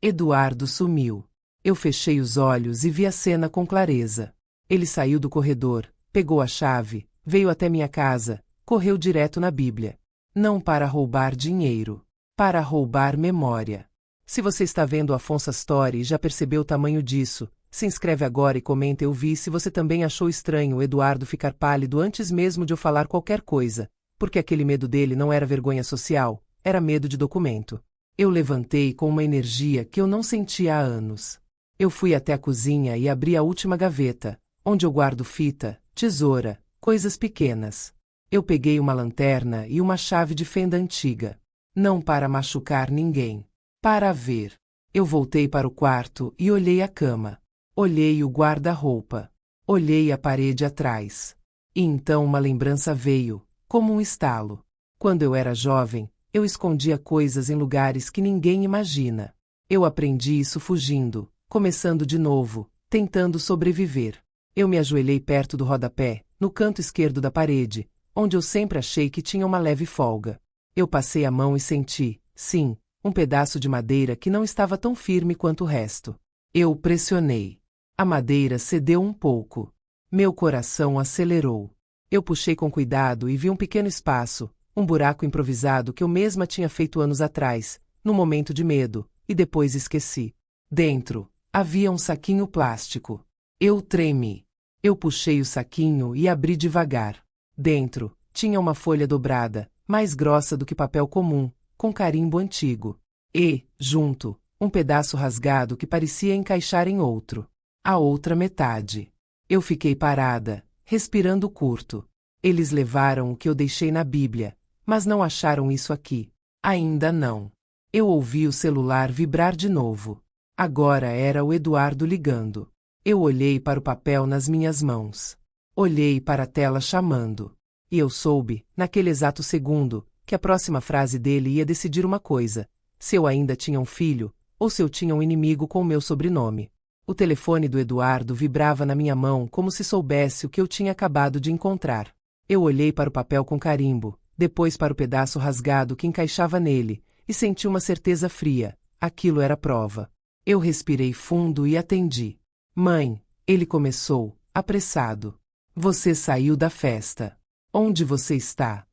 Eduardo sumiu. Eu fechei os olhos e vi a cena com clareza. Ele saiu do corredor, pegou a chave, veio até minha casa, correu direto na Bíblia. Não para roubar dinheiro, para roubar memória. Se você está vendo Afonso Astori e já percebeu o tamanho disso, se inscreve agora e comenta eu vi se você também achou estranho o Eduardo ficar pálido antes mesmo de eu falar qualquer coisa, porque aquele medo dele não era vergonha social, era medo de documento. Eu levantei com uma energia que eu não sentia há anos. Eu fui até a cozinha e abri a última gaveta, onde eu guardo fita, tesoura, coisas pequenas. Eu peguei uma lanterna e uma chave de fenda antiga. Não para machucar ninguém. Para ver. Eu voltei para o quarto e olhei a cama. Olhei o guarda-roupa. Olhei a parede atrás. E então uma lembrança veio, como um estalo. Quando eu era jovem, eu escondia coisas em lugares que ninguém imagina. Eu aprendi isso fugindo, começando de novo, tentando sobreviver. Eu me ajoelhei perto do rodapé, no canto esquerdo da parede, onde eu sempre achei que tinha uma leve folga. Eu passei a mão e senti, sim, um pedaço de madeira que não estava tão firme quanto o resto. Eu pressionei. A madeira cedeu um pouco. Meu coração acelerou. Eu puxei com cuidado e vi um pequeno espaço, um buraco improvisado que eu mesma tinha feito anos atrás, num momento de medo, e depois esqueci. Dentro, havia um saquinho plástico. Eu tremi. Eu puxei o saquinho e abri devagar. Dentro, tinha uma folha dobrada, mais grossa do que papel comum, com carimbo antigo. E, junto, um pedaço rasgado que parecia encaixar em outro. A outra metade. Eu fiquei parada, respirando curto. Eles levaram o que eu deixei na Bíblia, mas não acharam isso aqui. Ainda não. Eu ouvi o celular vibrar de novo. Agora era o Eduardo ligando. Eu olhei para o papel nas minhas mãos. Olhei para a tela chamando. E eu soube, naquele exato segundo, que a próxima frase dele ia decidir uma coisa: se eu ainda tinha um filho, ou se eu tinha um inimigo com o meu sobrenome. O telefone do Eduardo vibrava na minha mão como se soubesse o que eu tinha acabado de encontrar. Eu olhei para o papel com carimbo, depois para o pedaço rasgado que encaixava nele, e senti uma certeza fria: aquilo era prova. Eu respirei fundo e atendi. Mãe, ele começou, apressado. Você saiu da festa. Onde você está?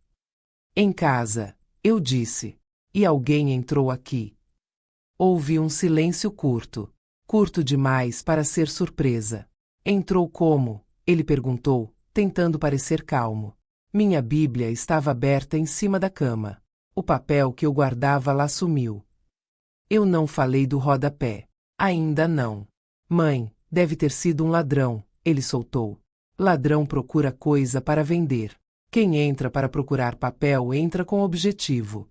Em casa, eu disse. E alguém entrou aqui. Houve um silêncio curto. Curto demais para ser surpresa. Entrou como? Ele perguntou, tentando parecer calmo. Minha Bíblia estava aberta em cima da cama. O papel que eu guardava lá sumiu. Eu não falei do rodapé. Ainda não. Mãe, deve ter sido um ladrão, ele soltou. Ladrão procura coisa para vender. Quem entra para procurar papel entra com objetivo.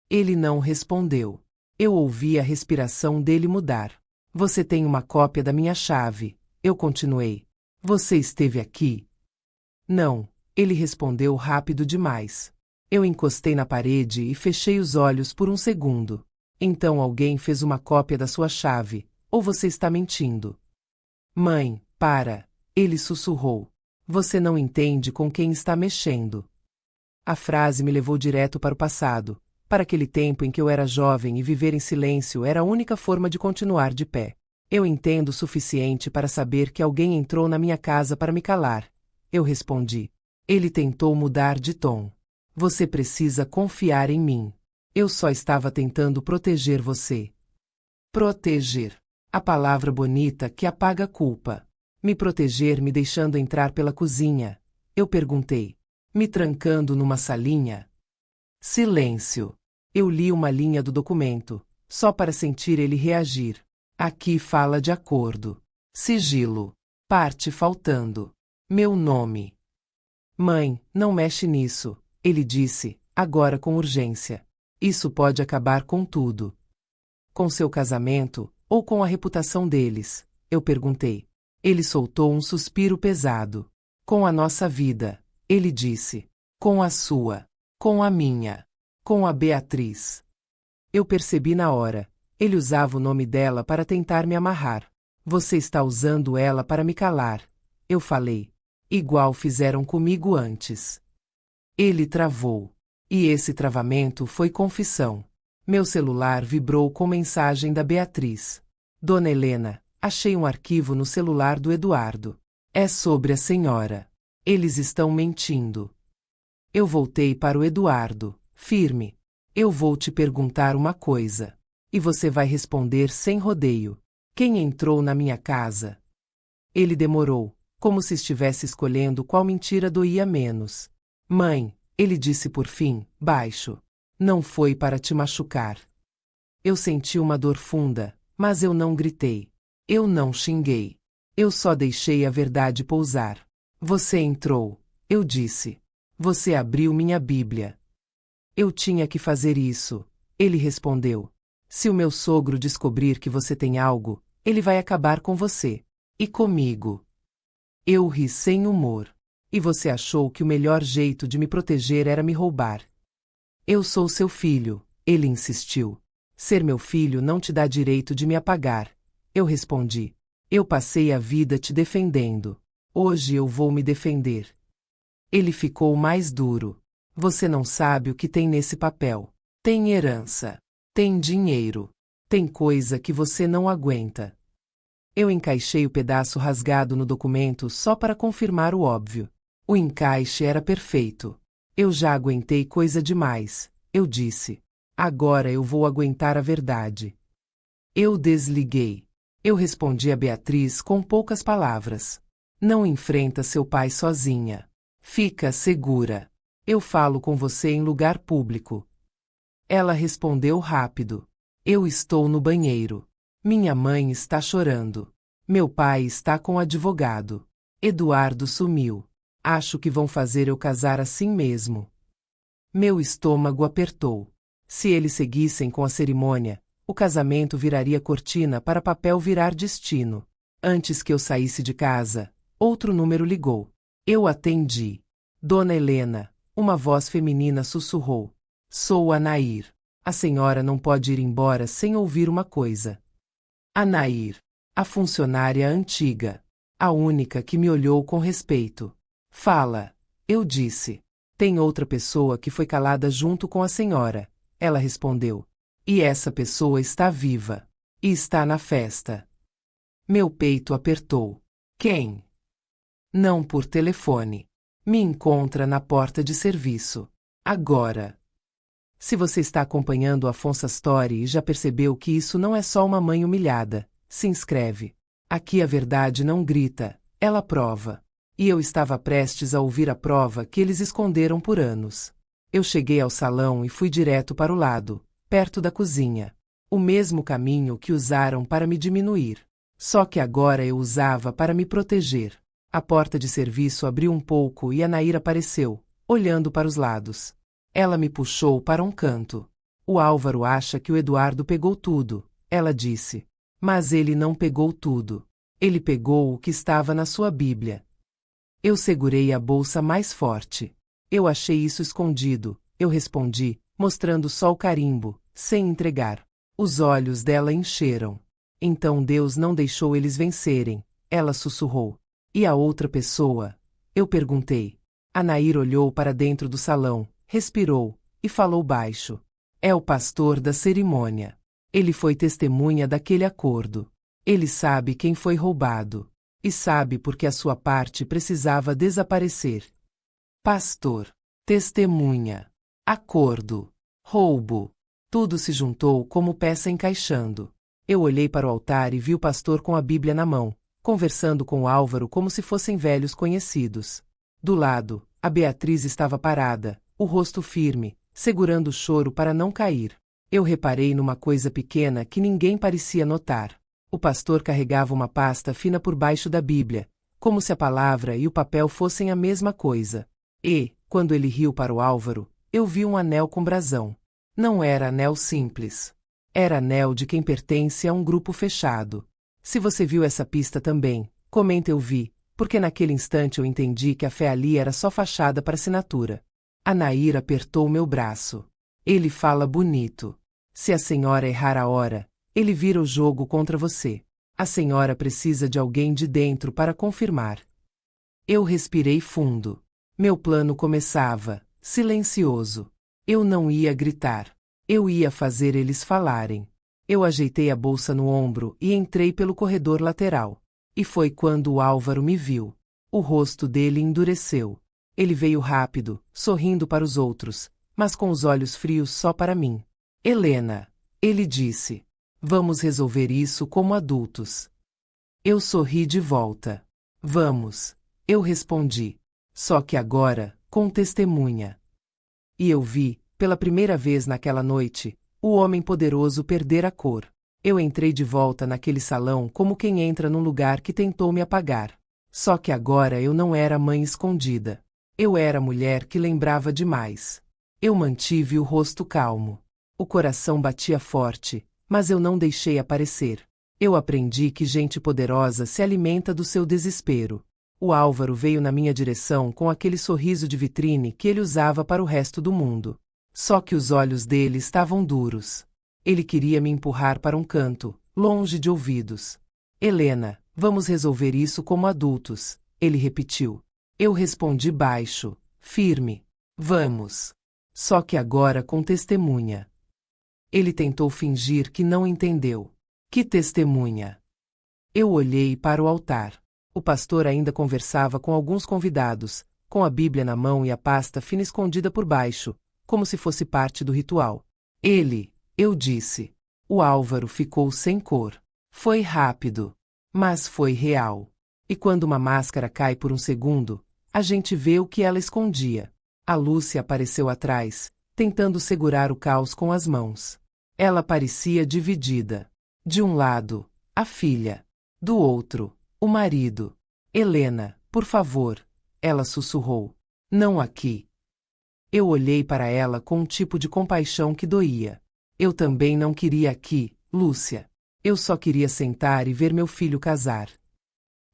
Ele não respondeu. Eu ouvi a respiração dele mudar. Você tem uma cópia da minha chave, eu continuei. Você esteve aqui? Não, ele respondeu rápido demais. Eu encostei na parede e fechei os olhos por um segundo. Então alguém fez uma cópia da sua chave, ou você está mentindo? Mãe, para, ele sussurrou. Você não entende com quem está mexendo. A frase me levou direto para o passado, para aquele tempo em que eu era jovem e viver em silêncio era a única forma de continuar de pé. Eu entendo o suficiente para saber que alguém entrou na minha casa para me calar. Eu respondi. Ele tentou mudar de tom. Você precisa confiar em mim. Eu só estava tentando proteger você. Proteger. A palavra bonita que apaga a culpa. Me proteger me deixando entrar pela cozinha. Eu perguntei. Me trancando numa salinha? Silêncio. Eu li uma linha do documento, só para sentir ele reagir. Aqui fala de acordo. Sigilo. Parte faltando. Meu nome. Mãe, não mexe nisso, ele disse, agora com urgência. Isso pode acabar com tudo. Com seu casamento, ou com a reputação deles? Eu perguntei. Ele soltou um suspiro pesado. Com a nossa vida, ele disse. Com a sua. Com a minha. Com a Beatriz. Eu percebi na hora. Ele usava o nome dela para tentar me amarrar. Você está usando ela para me calar. Eu falei. Igual fizeram comigo antes. Ele travou. E esse travamento foi confissão. Meu celular vibrou com mensagem da Beatriz. Dona Helena, achei um arquivo no celular do Eduardo. É sobre a senhora. Eles estão mentindo. Eu voltei para o Eduardo, firme. Eu vou te perguntar uma coisa. E você vai responder sem rodeio. Quem entrou na minha casa? Ele demorou, como se estivesse escolhendo qual mentira doía menos. Mãe, ele disse por fim, baixo. Não foi para te machucar. Eu senti uma dor funda, mas eu não gritei. Eu não xinguei. Eu só deixei a verdade pousar. Você entrou, eu disse. Você abriu minha Bíblia. Eu tinha que fazer isso. Ele respondeu. Se o meu sogro descobrir que você tem algo, ele vai acabar com você. E comigo. Eu ri sem humor. E você achou que o melhor jeito de me proteger era me roubar. Eu sou seu filho, ele insistiu. Ser meu filho não te dá direito de me apagar. Eu respondi. Eu passei a vida te defendendo. Hoje eu vou me defender. Ele ficou mais duro. Você não sabe o que tem nesse papel. Tem herança. Tem dinheiro. Tem coisa que você não aguenta. Eu encaixei o pedaço rasgado no documento só para confirmar o óbvio. O encaixe era perfeito. Eu já aguentei coisa demais, eu disse. Agora eu vou aguentar a verdade. Eu desliguei. Eu respondi a Beatriz com poucas palavras. Não enfrenta seu pai sozinha. Fica segura. Eu falo com você em lugar público. Ela respondeu rápido. Eu estou no banheiro. Minha mãe está chorando. Meu pai está com o advogado. Eduardo sumiu. Acho que vão fazer eu casar assim mesmo. Meu estômago apertou. Se eles seguissem com a cerimônia, o casamento viraria cortina para papel virar destino. Antes que eu saísse de casa, outro número ligou. Eu atendi. Dona Helena, uma voz feminina sussurrou. Sou a Nair. A senhora não pode ir embora sem ouvir uma coisa. A Nair, a funcionária antiga, a única que me olhou com respeito. Fala, eu disse. Tem outra pessoa que foi calada junto com a senhora. Ela respondeu. E essa pessoa está viva. E está na festa. Meu peito apertou. Quem? Não por telefone. Me encontra na porta de serviço. Agora. Se você está acompanhando a Afonso Story e já percebeu que isso não é só uma mãe humilhada, se inscreve. Aqui a verdade não grita, ela prova. E eu estava prestes a ouvir a prova que eles esconderam por anos. Eu cheguei ao salão e fui direto para o lado, perto da cozinha. O mesmo caminho que usaram para me diminuir. Só que agora eu usava para me proteger. A porta de serviço abriu um pouco e a Nair apareceu, olhando para os lados. Ela me puxou para um canto. O Álvaro acha que o Eduardo pegou tudo, ela disse. Mas ele não pegou tudo. Ele pegou o que estava na sua Bíblia. Eu segurei a bolsa mais forte. Eu achei isso escondido, eu respondi, mostrando só o carimbo, sem entregar. Os olhos dela encheram. Então Deus não deixou eles vencerem, ela sussurrou. E a outra pessoa? Eu perguntei. A Nair olhou para dentro do salão, respirou, e falou baixo. É o pastor da cerimônia. Ele foi testemunha daquele acordo. Ele sabe quem foi roubado. E sabe porque a sua parte precisava desaparecer. Pastor, testemunha, acordo, roubo. Tudo se juntou como peça encaixando. Eu olhei para o altar e vi o pastor com a Bíblia na mão, conversando com o Álvaro como se fossem velhos conhecidos. Do lado, a Beatriz estava parada, o rosto firme, segurando o choro para não cair. Eu reparei numa coisa pequena que ninguém parecia notar. O pastor carregava uma pasta fina por baixo da Bíblia, como se a palavra e o papel fossem a mesma coisa. E, quando ele riu para o Álvaro, eu vi um anel com brasão. Não era anel simples. Era anel de quem pertence a um grupo fechado. Se você viu essa pista também, comenta eu vi, porque naquele instante eu entendi que a fé ali era só fachada para assinatura. A Nair apertou meu braço. Ele fala bonito. Se a senhora errar a hora, Ele vira o jogo contra você. A senhora precisa de alguém de dentro para confirmar. Eu respirei fundo. Meu plano começava, silencioso. Eu não ia gritar. Eu ia fazer eles falarem. Eu ajeitei a bolsa no ombro e entrei pelo corredor lateral. E foi quando o Álvaro me viu. O rosto dele endureceu. Ele veio rápido, sorrindo para os outros, mas com os olhos frios só para mim. Helena, ele disse. Vamos resolver isso como adultos. Eu sorri de volta. Vamos, eu respondi. Só que agora, com testemunha. E eu vi, pela primeira vez naquela noite, o homem poderoso perder a cor. Eu entrei de volta naquele salão como quem entra num lugar que tentou me apagar. Só que agora eu não era mãe escondida. Eu era mulher que lembrava demais. Eu mantive o rosto calmo. O coração batia forte, mas eu não deixei aparecer. Eu aprendi que gente poderosa se alimenta do seu desespero. O Álvaro veio na minha direção com aquele sorriso de vitrine que ele usava para o resto do mundo. Só que os olhos dele estavam duros. Ele queria me empurrar para um canto, longe de ouvidos. Helena, vamos resolver isso como adultos, ele repetiu. Eu respondi baixo, firme. Vamos. Só que agora com testemunha. Ele tentou fingir que não entendeu. Que testemunha? Eu olhei para o altar. O pastor ainda conversava com alguns convidados, com a Bíblia na mão e a pasta fina escondida por baixo, como se fosse parte do ritual. Eu disse. O Álvaro ficou sem cor. Foi rápido. Mas foi real. E quando uma máscara cai por um segundo, a gente vê o que ela escondia. A Lúcia apareceu atrás, tentando segurar o caos com as mãos. Ela parecia dividida. De um lado, a filha. Do outro, o marido. Helena, por favor, ela sussurrou. Não aqui. Eu olhei para ela com um tipo de compaixão que doía. Eu também não queria aqui, Lúcia. Eu só queria sentar e ver meu filho casar.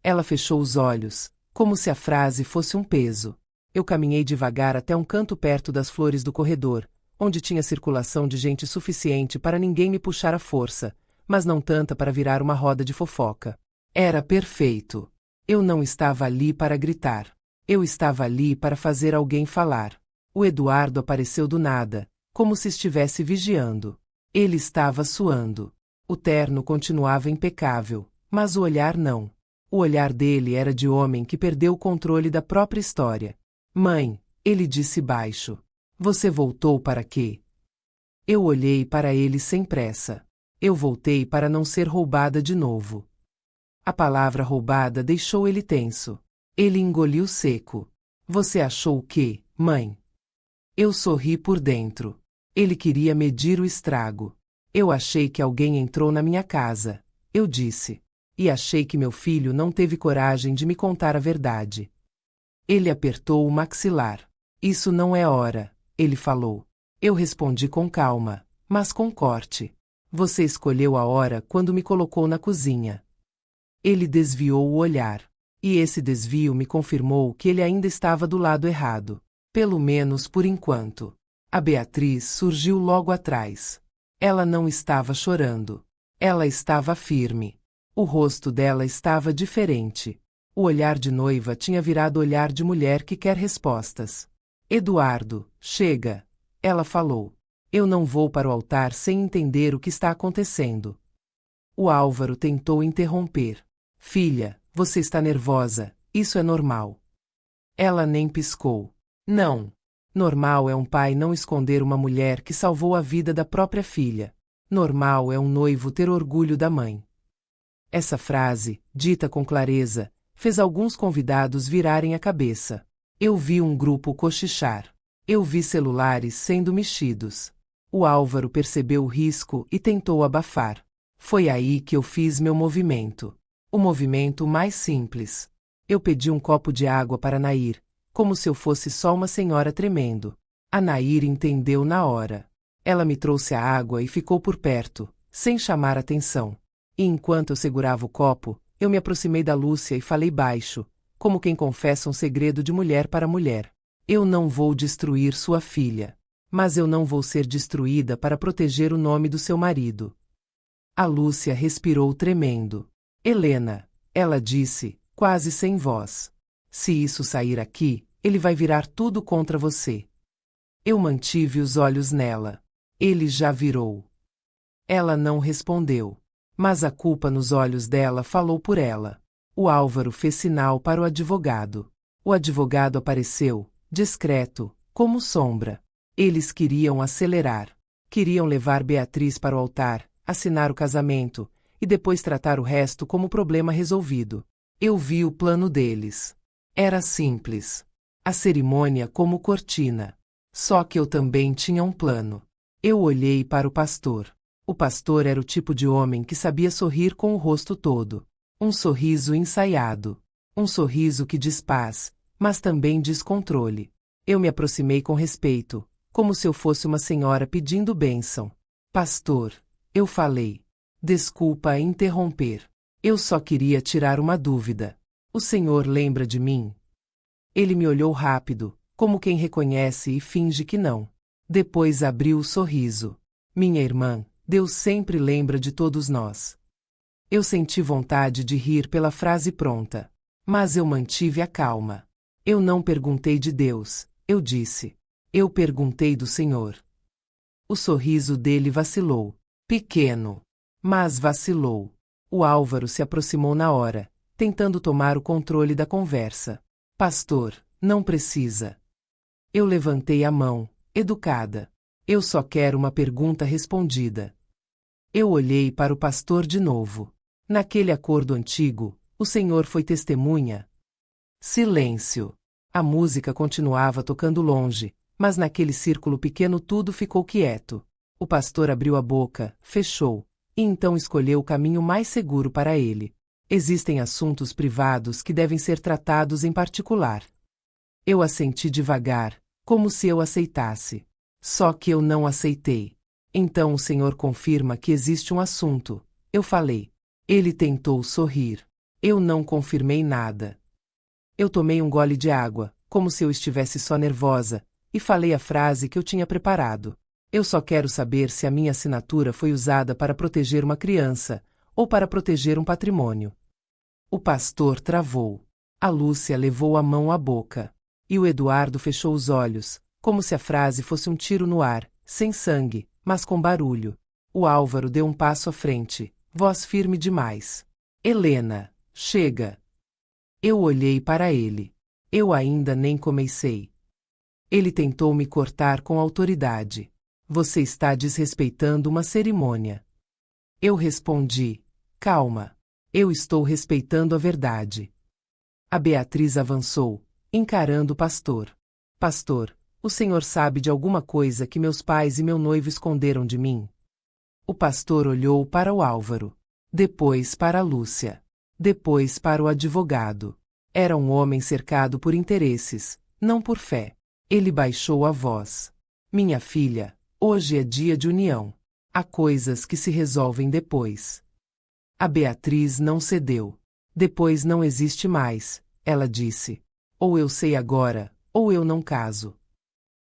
Ela fechou os olhos, como se a frase fosse um peso. Eu caminhei devagar até um canto perto das flores do corredor, onde tinha circulação de gente suficiente para ninguém me puxar à força, mas não tanta para virar uma roda de fofoca. Era perfeito. Eu não estava ali para gritar. Eu estava ali para fazer alguém falar. O Eduardo apareceu do nada, como se estivesse vigiando. Ele estava suando. O terno continuava impecável, mas o olhar não. O olhar dele era de homem que perdeu o controle da própria história. Mãe, ele disse baixo. Você voltou para quê? Eu olhei para ele sem pressa. Eu voltei para não ser roubada de novo. A palavra roubada deixou ele tenso. Ele engoliu seco. Você achou o quê, mãe? Eu sorri por dentro. Ele queria medir o estrago. Eu achei que alguém entrou na minha casa, eu disse. E achei que meu filho não teve coragem de me contar a verdade. Ele apertou o maxilar. Isso não é hora, ele falou. Eu respondi com calma, mas com corte. Você escolheu a hora quando me colocou na cozinha. Ele desviou o olhar. E esse desvio me confirmou que ele ainda estava do lado errado. Pelo menos por enquanto. A Beatriz surgiu logo atrás. Ela não estava chorando. Ela estava firme. O rosto dela estava diferente. O olhar de noiva tinha virado olhar de mulher que quer respostas. Eduardo, chega, ela falou. Eu não vou para o altar sem entender o que está acontecendo. O Álvaro tentou interromper. Filha, você está nervosa, isso é normal. Ela nem piscou. Não. Normal é um pai não esconder uma mulher que salvou a vida da própria filha. Normal é um noivo ter orgulho da mãe. Essa frase, dita com clareza, fez alguns convidados virarem a cabeça. Eu vi um grupo cochichar. Eu vi celulares sendo mexidos. O Álvaro percebeu o risco e tentou abafar. Foi aí que eu fiz meu movimento. O movimento mais simples. Eu pedi um copo de água para Nair, como se eu fosse só uma senhora tremendo. A Nair entendeu na hora. Ela me trouxe a água e ficou por perto, sem chamar atenção. E enquanto eu segurava o copo, eu me aproximei da Lúcia e falei baixo, como quem confessa um segredo de mulher para mulher. Eu não vou destruir sua filha. Mas eu não vou ser destruída para proteger o nome do seu marido. A Lúcia respirou tremendo. Helena, ela disse, quase sem voz. Se isso sair aqui, ele vai virar tudo contra você. Eu mantive os olhos nela. Ele já virou. Ela não respondeu. Mas a culpa nos olhos dela falou por ela. O Álvaro fez sinal para o advogado. O advogado apareceu, discreto, como sombra. Eles queriam acelerar. Queriam levar Beatriz para o altar, assinar o casamento, e depois tratar o resto como problema resolvido. Eu vi o plano deles. Era simples. A cerimônia como cortina. Só que eu também tinha um plano. Eu olhei para o pastor. O pastor era o tipo de homem que sabia sorrir com o rosto todo. Um sorriso ensaiado. Um sorriso que diz paz, mas também diz controle. Eu me aproximei com respeito, como se eu fosse uma senhora pedindo bênção. Pastor, eu falei. Desculpa interromper. Eu só queria tirar uma dúvida. O senhor lembra de mim? Ele me olhou rápido, como quem reconhece e finge que não. Depois abriu o sorriso. Minha irmã, Deus sempre lembra de todos nós. Eu senti vontade de rir pela frase pronta. Mas eu mantive a calma. Eu não perguntei de Deus, eu disse. Eu perguntei do Senhor. O sorriso dele vacilou. Pequeno. Mas vacilou. O Álvaro se aproximou na hora, tentando tomar o controle da conversa. Pastor, não precisa. Eu levantei a mão, educada. Eu só quero uma pergunta respondida. Eu olhei para o pastor de novo. Naquele acordo antigo, o senhor foi testemunha? Silêncio. A música continuava tocando longe, mas naquele círculo pequeno tudo ficou quieto. O pastor abriu a boca, fechou, e então escolheu o caminho mais seguro para ele. Existem assuntos privados que devem ser tratados em particular. Eu assenti devagar, como se eu aceitasse. Só que eu não aceitei. Então o senhor confirma que existe um assunto. Eu falei. Ele tentou sorrir. Eu não confirmei nada. Eu tomei um gole de água, como se eu estivesse só nervosa, e falei a frase que eu tinha preparado. Eu só quero saber se a minha assinatura foi usada para proteger uma criança, ou para proteger um patrimônio. O pastor travou. A Lúcia levou a mão à boca. E o Eduardo fechou os olhos, como se a frase fosse um tiro no ar, sem sangue, mas com barulho. O Álvaro deu um passo à frente, voz firme demais. Helena, chega. Eu olhei para ele. Eu ainda nem comecei. Ele tentou me cortar com autoridade. Você está desrespeitando uma cerimônia. Eu respondi. Calma. Eu estou respeitando a verdade. A Beatriz avançou, encarando o pastor. Pastor, o senhor sabe de alguma coisa que meus pais e meu noivo esconderam de mim? O pastor olhou para o Álvaro. Depois para a Lúcia. Depois para o advogado. Era um homem cercado por interesses, não por fé. Ele baixou a voz. Minha filha, hoje é dia de união. Há coisas que se resolvem depois. A Beatriz não cedeu. Depois não existe mais, ela disse. Ou eu sei agora, ou eu não caso.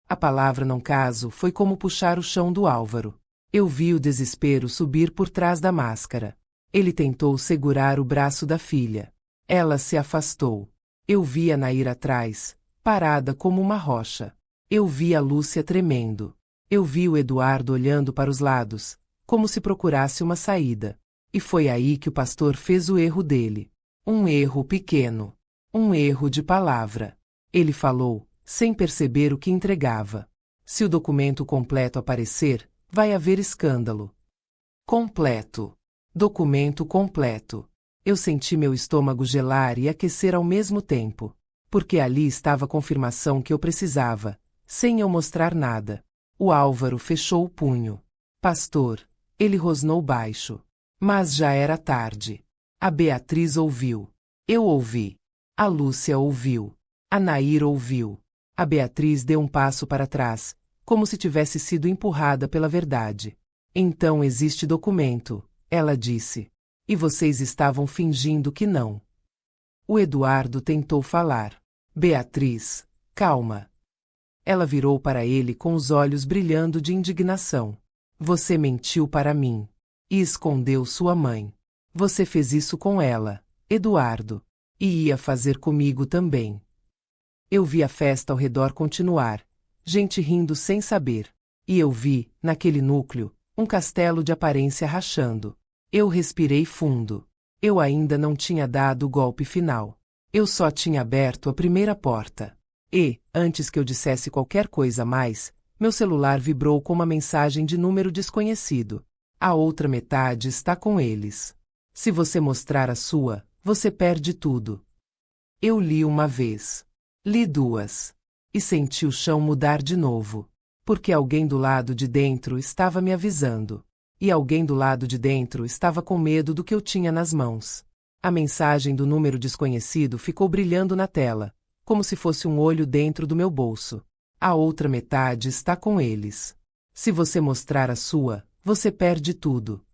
A palavra não caso foi como puxar o chão do Álvaro. Eu vi o desespero subir por trás da máscara. Ele tentou segurar o braço da filha. Ela se afastou. Eu vi a Nair atrás, parada como uma rocha. Eu vi a Lúcia tremendo. Eu vi o Eduardo olhando para os lados, como se procurasse uma saída. E foi aí que o pastor fez o erro dele. Um erro pequeno. Um erro de palavra. Ele falou, sem perceber o que entregava. Se o documento completo aparecer, vai haver escândalo. Completo. Documento completo. Eu senti meu estômago gelar e aquecer ao mesmo tempo. Porque ali estava a confirmação que eu precisava, sem eu mostrar nada. O Álvaro fechou o punho. Pastor, ele rosnou baixo. Mas já era tarde. A Beatriz ouviu. Eu ouvi. A Lúcia ouviu. A Nair ouviu. A Beatriz deu um passo para trás, como se tivesse sido empurrada pela verdade. Então existe documento, ela disse. E vocês estavam fingindo que não. O Eduardo tentou falar. Beatriz, calma. Ela virou para ele com os olhos brilhando de indignação. Você mentiu para mim. E escondeu sua mãe. Você fez isso com ela, Eduardo. E ia fazer comigo também. Eu vi a festa ao redor continuar, gente rindo sem saber. E eu vi, naquele núcleo, um castelo de aparência rachando. Eu respirei fundo. Eu ainda não tinha dado o golpe final. Eu só tinha aberto a primeira porta. E, antes que eu dissesse qualquer coisa mais, meu celular vibrou com uma mensagem de número desconhecido. A outra metade está com eles. Se você mostrar a sua, você perde tudo. Eu li uma vez. Li duas. E senti o chão mudar de novo. Porque alguém do lado de dentro estava me avisando. E alguém do lado de dentro estava com medo do que eu tinha nas mãos. A mensagem do número desconhecido ficou brilhando na tela, como se fosse um olho dentro do meu bolso. A outra metade está com eles. Se você mostrar a sua, você perde tudo.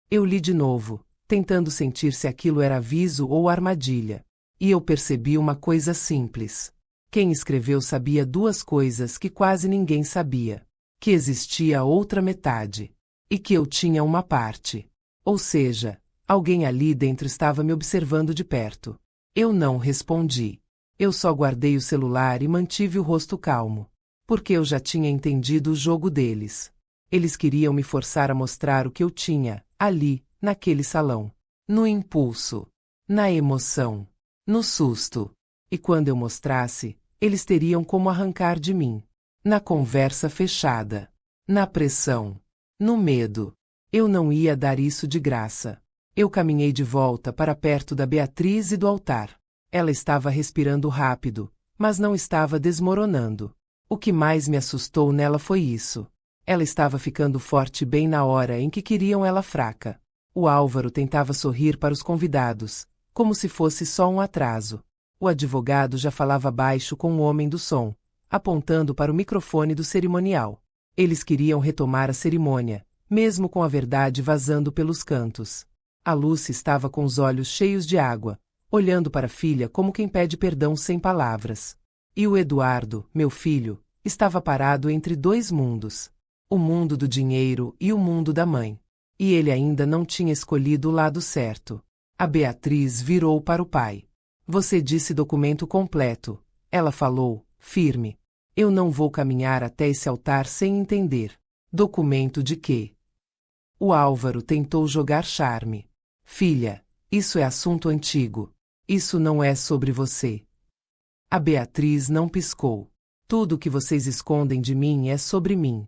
Eu li de novo, tentando sentir se aquilo era aviso ou armadilha. E eu percebi uma coisa simples. Quem escreveu sabia duas coisas que quase ninguém sabia. Que existia outra metade. E que eu tinha uma parte. Ou seja, alguém ali dentro estava me observando de perto. Eu não respondi. Eu só guardei o celular e mantive o rosto calmo. Porque eu já tinha entendido o jogo deles. Eles queriam me forçar a mostrar o que eu tinha, ali, naquele salão. No impulso. Na emoção. No susto. E quando eu mostrasse, eles teriam como arrancar de mim. Na conversa fechada. Na pressão. No medo. Eu não ia dar isso de graça. Eu caminhei de volta para perto da Beatriz e do altar. Ela estava respirando rápido, mas não estava desmoronando. O que mais me assustou nela foi isso. Ela estava ficando forte bem na hora em que queriam ela fraca. O Álvaro tentava sorrir para os convidados, como se fosse só um atraso. O advogado já falava baixo com o homem do som, apontando para o microfone do cerimonial. Eles queriam retomar a cerimônia, mesmo com a verdade vazando pelos cantos. A Lúcia estava com os olhos cheios de água, olhando para a filha como quem pede perdão sem palavras. E o Eduardo, meu filho, estava parado entre dois mundos. O mundo do dinheiro e o mundo da mãe. E ele ainda não tinha escolhido o lado certo. A Beatriz virou para o pai. Você disse documento completo. Ela falou, firme. Eu não vou caminhar até esse altar sem entender. Documento de quê? O Álvaro tentou jogar charme. Filha, isso é assunto antigo. Isso não é sobre você. A Beatriz não piscou. Tudo o que vocês escondem de mim é sobre mim.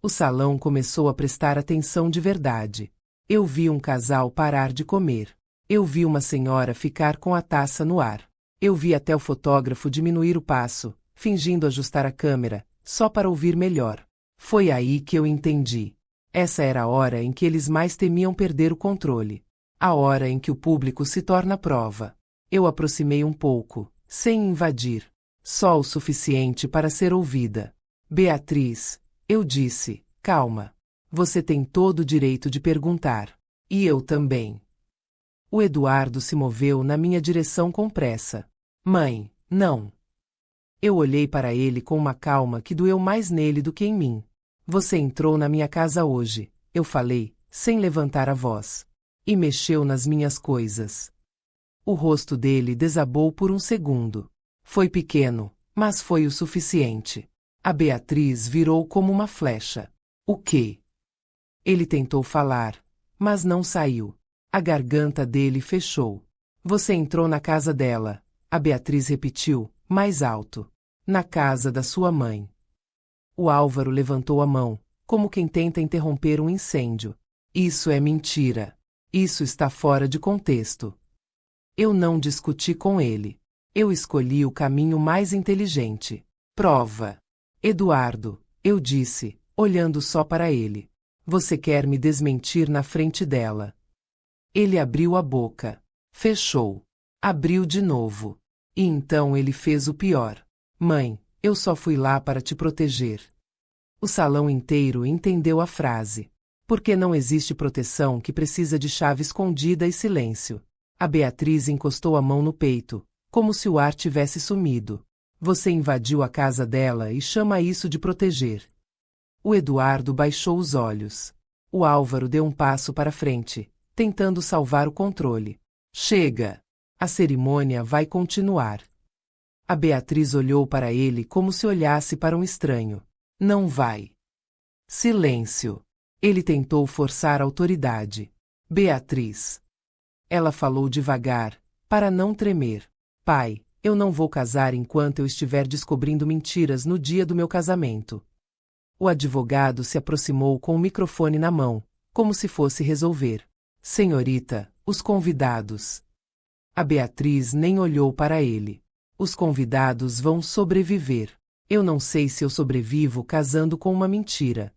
O salão começou a prestar atenção de verdade. Eu vi um casal parar de comer. Eu vi uma senhora ficar com a taça no ar. Eu vi até o fotógrafo diminuir o passo, fingindo ajustar a câmera, só para ouvir melhor. Foi aí que eu entendi. Essa era a hora em que eles mais temiam perder o controle. A hora em que o público se torna prova. Eu aproximei um pouco, sem invadir. Só o suficiente para ser ouvida. Beatriz, eu disse, calma. Você tem todo o direito de perguntar. E eu também. O Eduardo se moveu na minha direção com pressa. Mãe, não. Eu olhei para ele com uma calma que doeu mais nele do que em mim. Você entrou na minha casa hoje, eu falei, sem levantar a voz. E mexeu nas minhas coisas. O rosto dele desabou por um segundo. Foi pequeno, mas foi o suficiente. A Beatriz virou como uma flecha. O quê? Ele tentou falar, mas não saiu. A garganta dele fechou. Você entrou na casa dela, a Beatriz repetiu, mais alto. Na casa da sua mãe. O Álvaro levantou a mão, como quem tenta interromper um incêndio. Isso é mentira. Isso está fora de contexto. Eu não discuti com ele. Eu escolhi o caminho mais inteligente. Prova. Eduardo, eu disse, olhando só para ele. Você quer me desmentir na frente dela. Ele abriu a boca. Fechou. Abriu de novo. E então ele fez o pior. Mãe, eu só fui lá para te proteger. O salão inteiro entendeu a frase. Porque não existe proteção que precisa de chave escondida e silêncio. A Beatriz encostou a mão no peito, como se o ar tivesse sumido. Você invadiu a casa dela e chama isso de proteger. O Eduardo baixou os olhos. O Álvaro deu um passo para frente, tentando salvar o controle. Chega! A cerimônia vai continuar. A Beatriz olhou para ele como se olhasse para um estranho. Não vai. Silêncio. Ele tentou forçar a autoridade. Beatriz. Ela falou devagar, para não tremer. Pai, eu não vou casar enquanto eu estiver descobrindo mentiras no dia do meu casamento. O advogado se aproximou com o microfone na mão, como se fosse resolver. Senhorita, os convidados. A Beatriz nem olhou para ele. Os convidados vão sobreviver. Eu não sei se eu sobrevivo casando com uma mentira.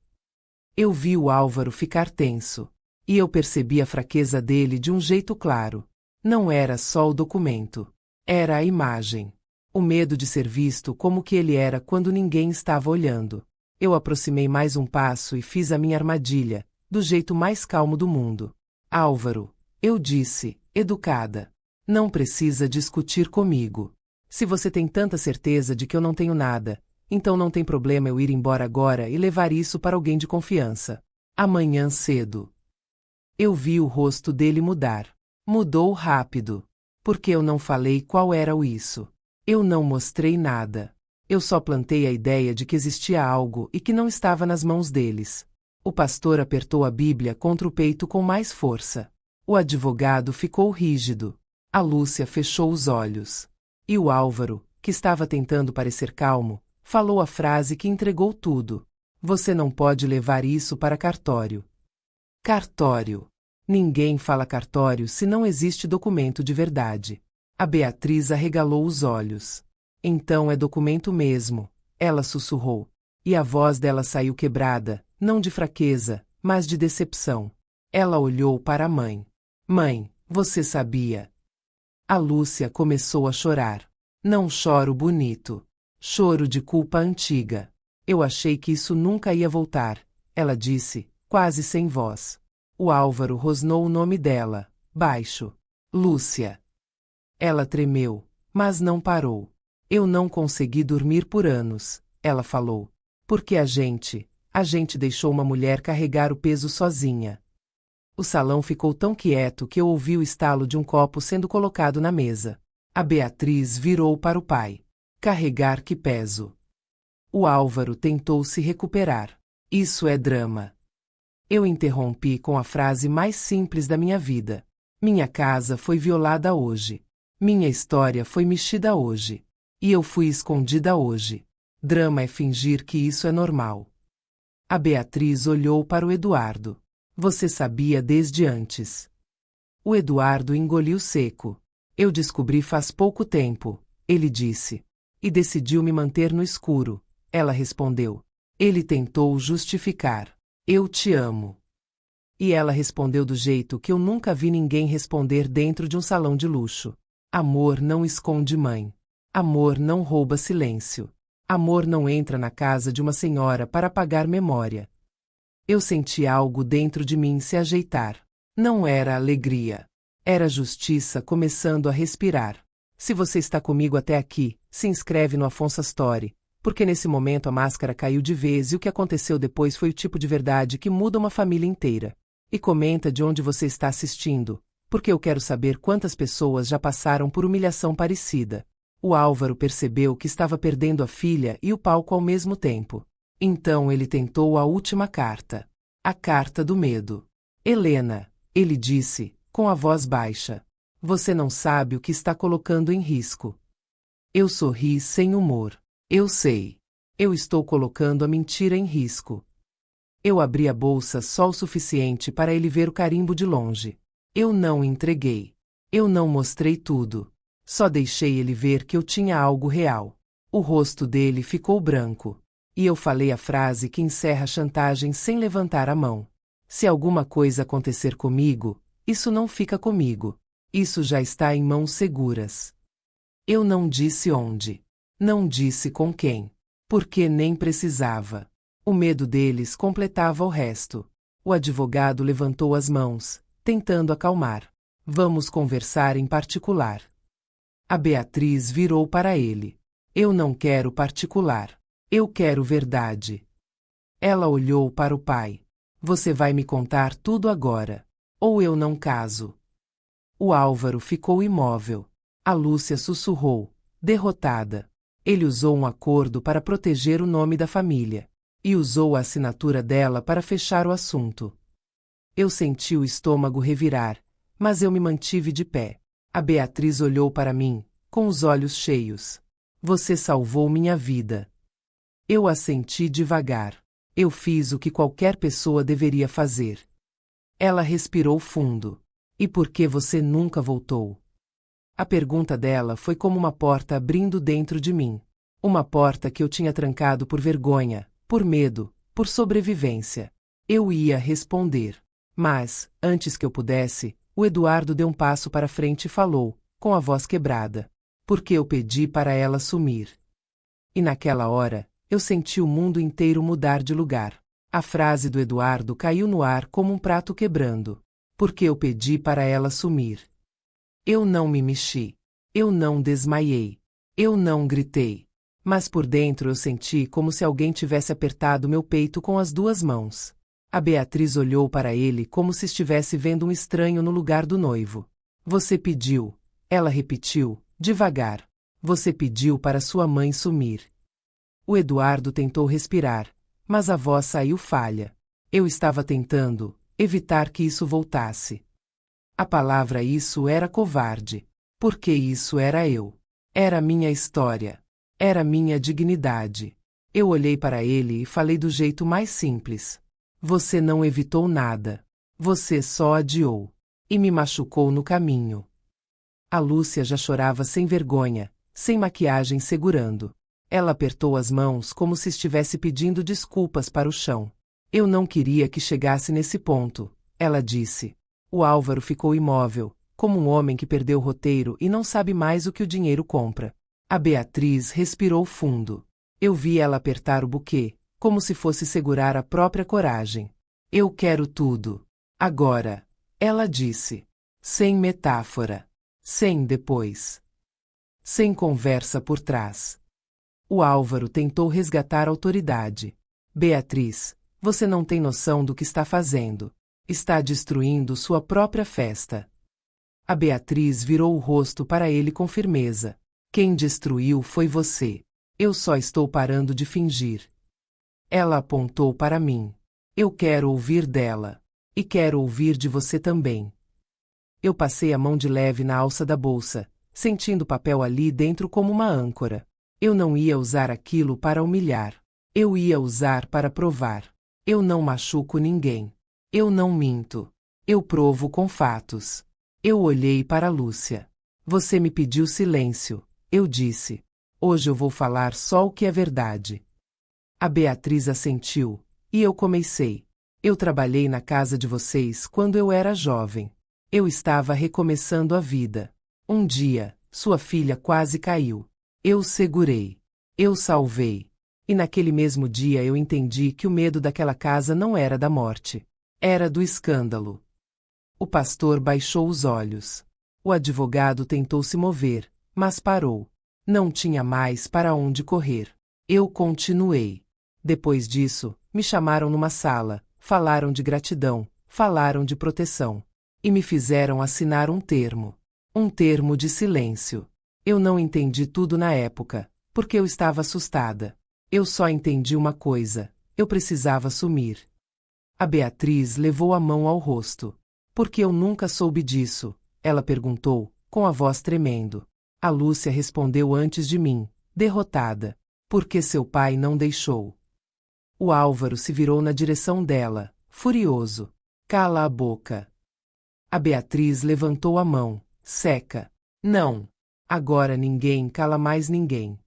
Eu vi o Álvaro ficar tenso. E eu percebi a fraqueza dele de um jeito claro. Não era só o documento. Era a imagem. O medo de ser visto como que ele era quando ninguém estava olhando. Eu aproximei mais um passo e fiz a minha armadilha, do jeito mais calmo do mundo. Álvaro, eu disse, educada. Não precisa discutir comigo. Se você tem tanta certeza de que eu não tenho nada, então não tem problema eu ir embora agora e levar isso para alguém de confiança. Amanhã cedo. Eu vi o rosto dele mudar. Mudou rápido. Porque eu não falei qual era o isso. Eu não mostrei nada. Eu só plantei a ideia de que existia algo e que não estava nas mãos deles. O pastor apertou a Bíblia contra o peito com mais força. O advogado ficou rígido. A Lúcia fechou os olhos. E o Álvaro, que estava tentando parecer calmo, falou a frase que entregou tudo. Você não pode levar isso para cartório. Cartório. Ninguém fala cartório se não existe documento de verdade. A Beatriz arregalou os olhos. Então é documento mesmo, ela sussurrou. E a voz dela saiu quebrada, não de fraqueza, mas de decepção. Ela olhou para a mãe. Mãe, você sabia? A Lúcia começou a chorar. Não choro bonito. Choro de culpa antiga. Eu achei que isso nunca ia voltar, ela disse, quase sem voz. O Álvaro rosnou o nome dela, baixo. Lúcia. Ela tremeu, mas não parou. Eu não consegui dormir por anos, ela falou. Porque a gente deixou uma mulher carregar o peso sozinha. O salão ficou tão quieto que eu ouvi o estalo de um copo sendo colocado na mesa. A Beatriz virou para o pai. Carregar que peso. O Álvaro tentou se recuperar. Isso é drama. Eu interrompi com a frase mais simples da minha vida. Minha casa foi violada hoje. Minha história foi mexida hoje. E eu fui escondida hoje. Drama é fingir que isso é normal. A Beatriz olhou para o Eduardo. Você sabia desde antes. O Eduardo engoliu seco. Eu descobri faz pouco tempo, ele disse. E decidiu me manter no escuro, ela respondeu. Ele tentou justificar. Eu te amo. E ela respondeu do jeito que eu nunca vi ninguém responder dentro de um salão de luxo. Amor não esconde mãe. Amor não rouba silêncio. Amor não entra na casa de uma senhora para apagar memória. Eu senti algo dentro de mim se ajeitar. Não era alegria. Era justiça começando a respirar. Se você está comigo até aqui, se inscreve no Afonso Story, porque nesse momento a máscara caiu de vez e o que aconteceu depois foi o tipo de verdade que muda uma família inteira. E comenta de onde você está assistindo, porque eu quero saber quantas pessoas já passaram por humilhação parecida. O Álvaro percebeu que estava perdendo a filha e o palco ao mesmo tempo. Então ele tentou a última carta. A carta do medo. Helena, ele disse, com a voz baixa. Você não sabe o que está colocando em risco. Eu sorri sem humor. Eu sei. Eu estou colocando a mentira em risco. Eu abri a bolsa só o suficiente para ele ver o carimbo de longe. Eu não entreguei. Eu não mostrei tudo. Só deixei ele ver que eu tinha algo real. O rosto dele ficou branco. E eu falei a frase que encerra a chantagem sem levantar a mão. Se alguma coisa acontecer comigo, isso não fica comigo. Isso já está em mãos seguras. Eu não disse onde. Não disse com quem. Porque nem precisava. O medo deles completava o resto. O advogado levantou as mãos, tentando acalmar. Vamos conversar em particular. A Beatriz virou para ele. Eu não quero particular. Eu quero verdade. Ela olhou para o pai. Você vai me contar tudo agora. Ou eu não caso. O Álvaro ficou imóvel. A Lúcia sussurrou, derrotada. Ele usou um acordo para proteger o nome da família. E usou a assinatura dela para fechar o assunto. Eu senti o estômago revirar, mas eu me mantive de pé. A Beatriz olhou para mim, com os olhos cheios. Você salvou minha vida. Eu assenti devagar. Eu fiz o que qualquer pessoa deveria fazer. Ela respirou fundo. E por que você nunca voltou? A pergunta dela foi como uma porta abrindo dentro de mim. Uma porta que eu tinha trancado por vergonha, por medo, por sobrevivência. Eu ia responder. Mas, antes que eu pudesse, o Eduardo deu um passo para frente e falou, com a voz quebrada. Porque eu pedi para ela sumir. E naquela hora, eu senti o mundo inteiro mudar de lugar. A frase do Eduardo caiu no ar como um prato quebrando. Porque eu pedi para ela sumir. Eu não me mexi. Eu não desmaiei. Eu não gritei. Mas por dentro eu senti como se alguém tivesse apertado meu peito com as duas mãos. A Beatriz olhou para ele como se estivesse vendo um estranho no lugar do noivo. Você pediu. Ela repetiu, devagar. Você pediu para sua mãe sumir. O Eduardo tentou respirar, mas a voz saiu falha. Eu estava tentando evitar que isso voltasse. A palavra isso era covarde. Porque isso era eu. Era minha história. Era minha dignidade. Eu olhei para ele e falei do jeito mais simples. Você não evitou nada. Você só adiou. E me machucou no caminho. A Lúcia já chorava sem vergonha, sem maquiagem segurando. Ela apertou as mãos como se estivesse pedindo desculpas para o chão. Eu não queria que chegasse nesse ponto, ela disse. O Álvaro ficou imóvel, como um homem que perdeu o roteiro e não sabe mais o que o dinheiro compra. A Beatriz respirou fundo. Eu vi ela apertar o buquê, como se fosse segurar a própria coragem. Eu quero tudo. Agora, ela disse. Sem metáfora. Sem depois. Sem conversa por trás. O Álvaro tentou resgatar a autoridade. Beatriz, você não tem noção do que está fazendo. Está destruindo sua própria festa. A Beatriz virou o rosto para ele com firmeza. Quem destruiu foi você. Eu só estou parando de fingir. Ela apontou para mim. Eu quero ouvir dela. E quero ouvir de você também. Eu passei a mão de leve na alça da bolsa, sentindo o papel ali dentro como uma âncora. Eu não ia usar aquilo para humilhar. Eu ia usar para provar. Eu não machuco ninguém. Eu não minto. Eu provo com fatos. Eu olhei para a Lúcia. Você me pediu silêncio. Eu disse. Hoje eu vou falar só o que é verdade. A Beatriz assentiu. E eu comecei. Eu trabalhei na casa de vocês quando eu era jovem. Eu estava recomeçando a vida. Um dia, sua filha quase caiu. Eu segurei. Eu salvei. E naquele mesmo dia eu entendi que o medo daquela casa não era da morte. Era do escândalo. O pastor baixou os olhos. O advogado tentou se mover, mas parou. Não tinha mais para onde correr. Eu continuei. Depois disso, me chamaram numa sala, falaram de gratidão, falaram de proteção. E me fizeram assinar um termo. Um termo de silêncio. Eu não entendi tudo na época, porque eu estava assustada. Eu só entendi uma coisa: eu precisava sumir. A Beatriz levou a mão ao rosto. Por que eu nunca soube disso? Ela perguntou, com a voz tremendo. A Lúcia respondeu antes de mim, derrotada. Porque seu pai não deixou. O Álvaro se virou na direção dela, furioso. Cala a boca. A Beatriz levantou a mão, seca. Não. Agora ninguém cala mais ninguém.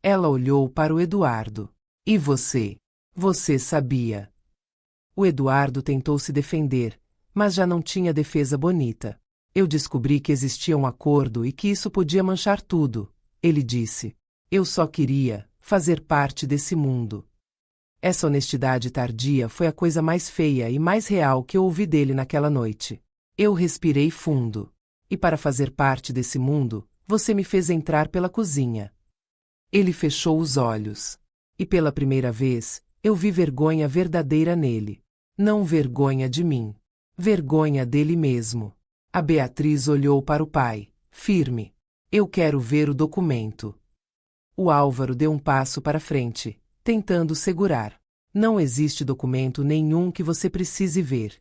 Ela olhou para o Eduardo. E você? Você sabia. O Eduardo tentou se defender, mas já não tinha defesa bonita. Eu descobri que existia um acordo e que isso podia manchar tudo, ele disse. Eu só queria fazer parte desse mundo. Essa honestidade tardia foi a coisa mais feia e mais real que eu ouvi dele naquela noite. Eu respirei fundo. E para fazer parte desse mundo, você me fez entrar pela cozinha. Ele fechou os olhos. E pela primeira vez, eu vi vergonha verdadeira nele. Não vergonha de mim. Vergonha dele mesmo. A Beatriz olhou para o pai, firme. Eu quero ver o documento. O Álvaro deu um passo para frente, tentando segurar. Não existe documento nenhum que você precise ver.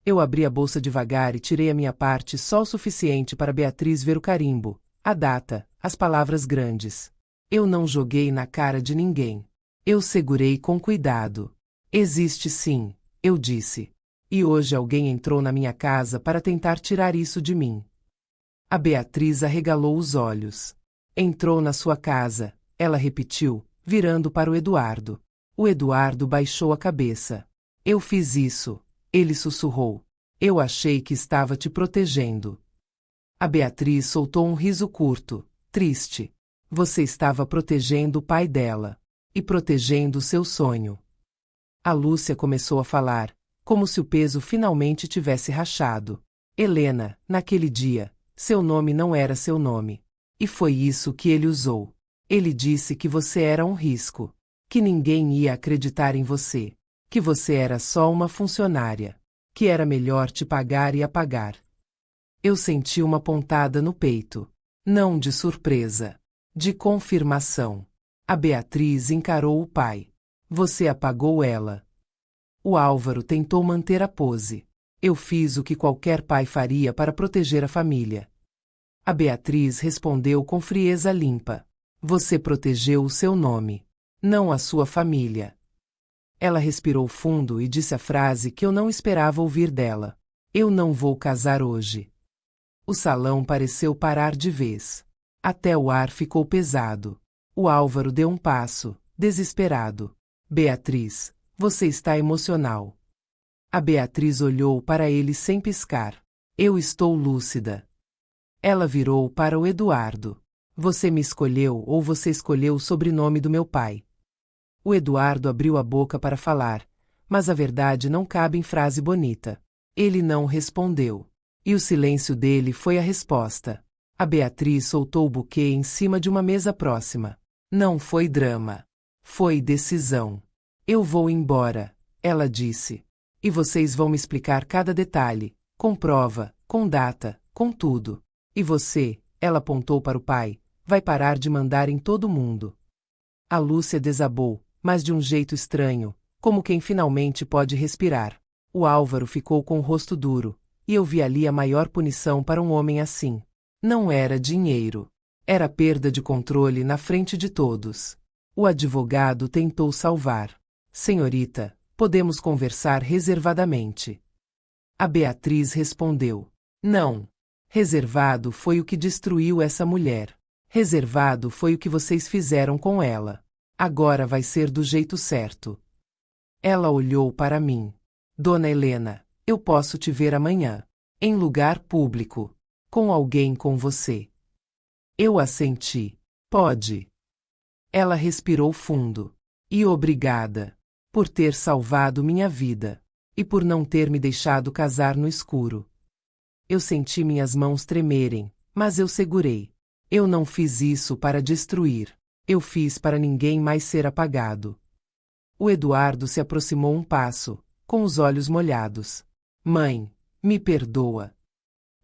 Eu abri a bolsa devagar e tirei a minha parte só o suficiente para Beatriz ver o carimbo, a data, as palavras grandes. Eu não joguei na cara de ninguém. Eu segurei com cuidado. Existe sim, eu disse. E hoje alguém entrou na minha casa para tentar tirar isso de mim. A Beatriz arregalou os olhos. Entrou na sua casa, ela repetiu, virando para o Eduardo. O Eduardo baixou a cabeça. Eu fiz isso, ele sussurrou. Eu achei que estava te protegendo. A Beatriz soltou um riso curto, triste. Você estava protegendo o pai dela. E protegendo o seu sonho. A Lúcia começou a falar, como se o peso finalmente tivesse rachado. Helena, naquele dia, seu nome não era seu nome. E foi isso que ele usou. Ele disse que você era um risco. Que ninguém ia acreditar em você. Que você era só uma funcionária. Que era melhor te pagar e apagar. Eu senti uma pontada no peito. Não de surpresa. De confirmação. A Beatriz encarou o pai. Você apagou ela. O Álvaro tentou manter a pose. Eu fiz o que qualquer pai faria para proteger a família. A Beatriz respondeu com frieza limpa. Você protegeu o seu nome. Não a sua família. Ela respirou fundo e disse a frase que eu não esperava ouvir dela. Eu não vou casar hoje. O salão pareceu parar de vez. Até o ar ficou pesado. O Álvaro deu um passo, desesperado. Beatriz, você está emocional. A Beatriz olhou para ele sem piscar. Eu estou lúcida. Ela virou para o Eduardo. Você me escolheu ou você escolheu o sobrenome do meu pai? O Eduardo abriu a boca para falar, mas a verdade não cabe em frase bonita. Ele não respondeu. E o silêncio dele foi a resposta. A Beatriz soltou o buquê em cima de uma mesa próxima. Não foi drama. Foi decisão. Eu vou embora, ela disse. E vocês vão me explicar cada detalhe, com prova, com data, com tudo. E você, ela apontou para o pai, vai parar de mandar em todo mundo. A Lúcia desabou, mas de um jeito estranho, como quem finalmente pode respirar. O Álvaro ficou com o rosto duro, e eu vi ali a maior punição para um homem assim. Não era dinheiro. Era perda de controle na frente de todos. O advogado tentou salvar. Senhorita, podemos conversar reservadamente. A Beatriz respondeu. Não. Reservado foi o que destruiu essa mulher. Reservado foi o que vocês fizeram com ela. Agora vai ser do jeito certo. Ela olhou para mim. Dona Helena, eu posso te ver amanhã. Em lugar público. Com alguém com você. Eu assenti. Pode. Ela respirou fundo. E obrigada. Por ter salvado minha vida. E por não ter me deixado casar no escuro. Eu senti minhas mãos tremerem, mas eu segurei. Eu não fiz isso para destruir. Eu fiz para ninguém mais ser apagado. O Eduardo se aproximou um passo, com os olhos molhados. Mãe, me perdoa.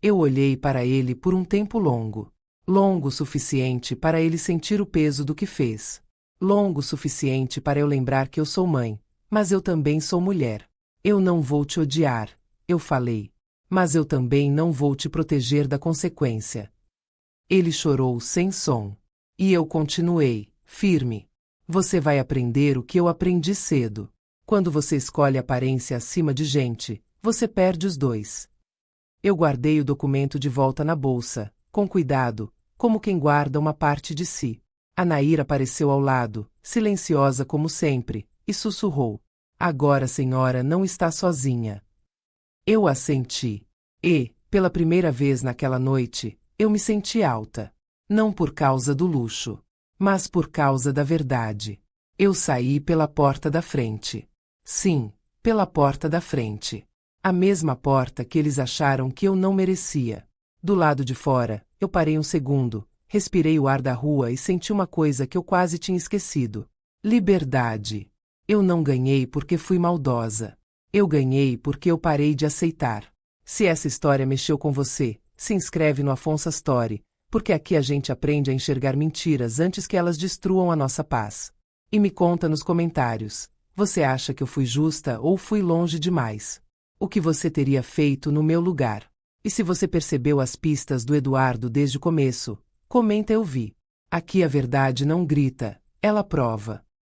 Eu olhei para ele por um tempo longo. Longo o suficiente para ele sentir o peso do que fez. Longo o suficiente para eu lembrar que eu sou mãe, mas eu também sou mulher. Eu não vou te odiar, eu falei. Mas eu também não vou te proteger da consequência. Ele chorou sem som. E eu continuei, firme. Você vai aprender o que eu aprendi cedo. Quando você escolhe aparência acima de gente, você perde os dois. Eu guardei o documento de volta na bolsa, com cuidado, como quem guarda uma parte de si. A Naíra apareceu ao lado, silenciosa como sempre, e sussurrou. Agora a senhora não está sozinha. Eu assenti. E, pela primeira vez naquela noite, eu me senti alta. Não por causa do luxo, mas por causa da verdade. Eu saí pela porta da frente. Sim, pela porta da frente. A mesma porta que eles acharam que eu não merecia. Do lado de fora, eu parei um segundo, respirei o ar da rua e senti uma coisa que eu quase tinha esquecido. Liberdade. Eu não ganhei porque fui maldosa. Eu ganhei porque eu parei de aceitar. Se essa história mexeu com você, se inscreve no Afonso Story, porque aqui a gente aprende a enxergar mentiras antes que elas destruam a nossa paz. E me conta nos comentários, você acha que eu fui justa ou fui longe demais? O que você teria feito no meu lugar? E se você percebeu as pistas do Eduardo desde o começo, comenta eu vi. Aqui a verdade não grita, ela prova.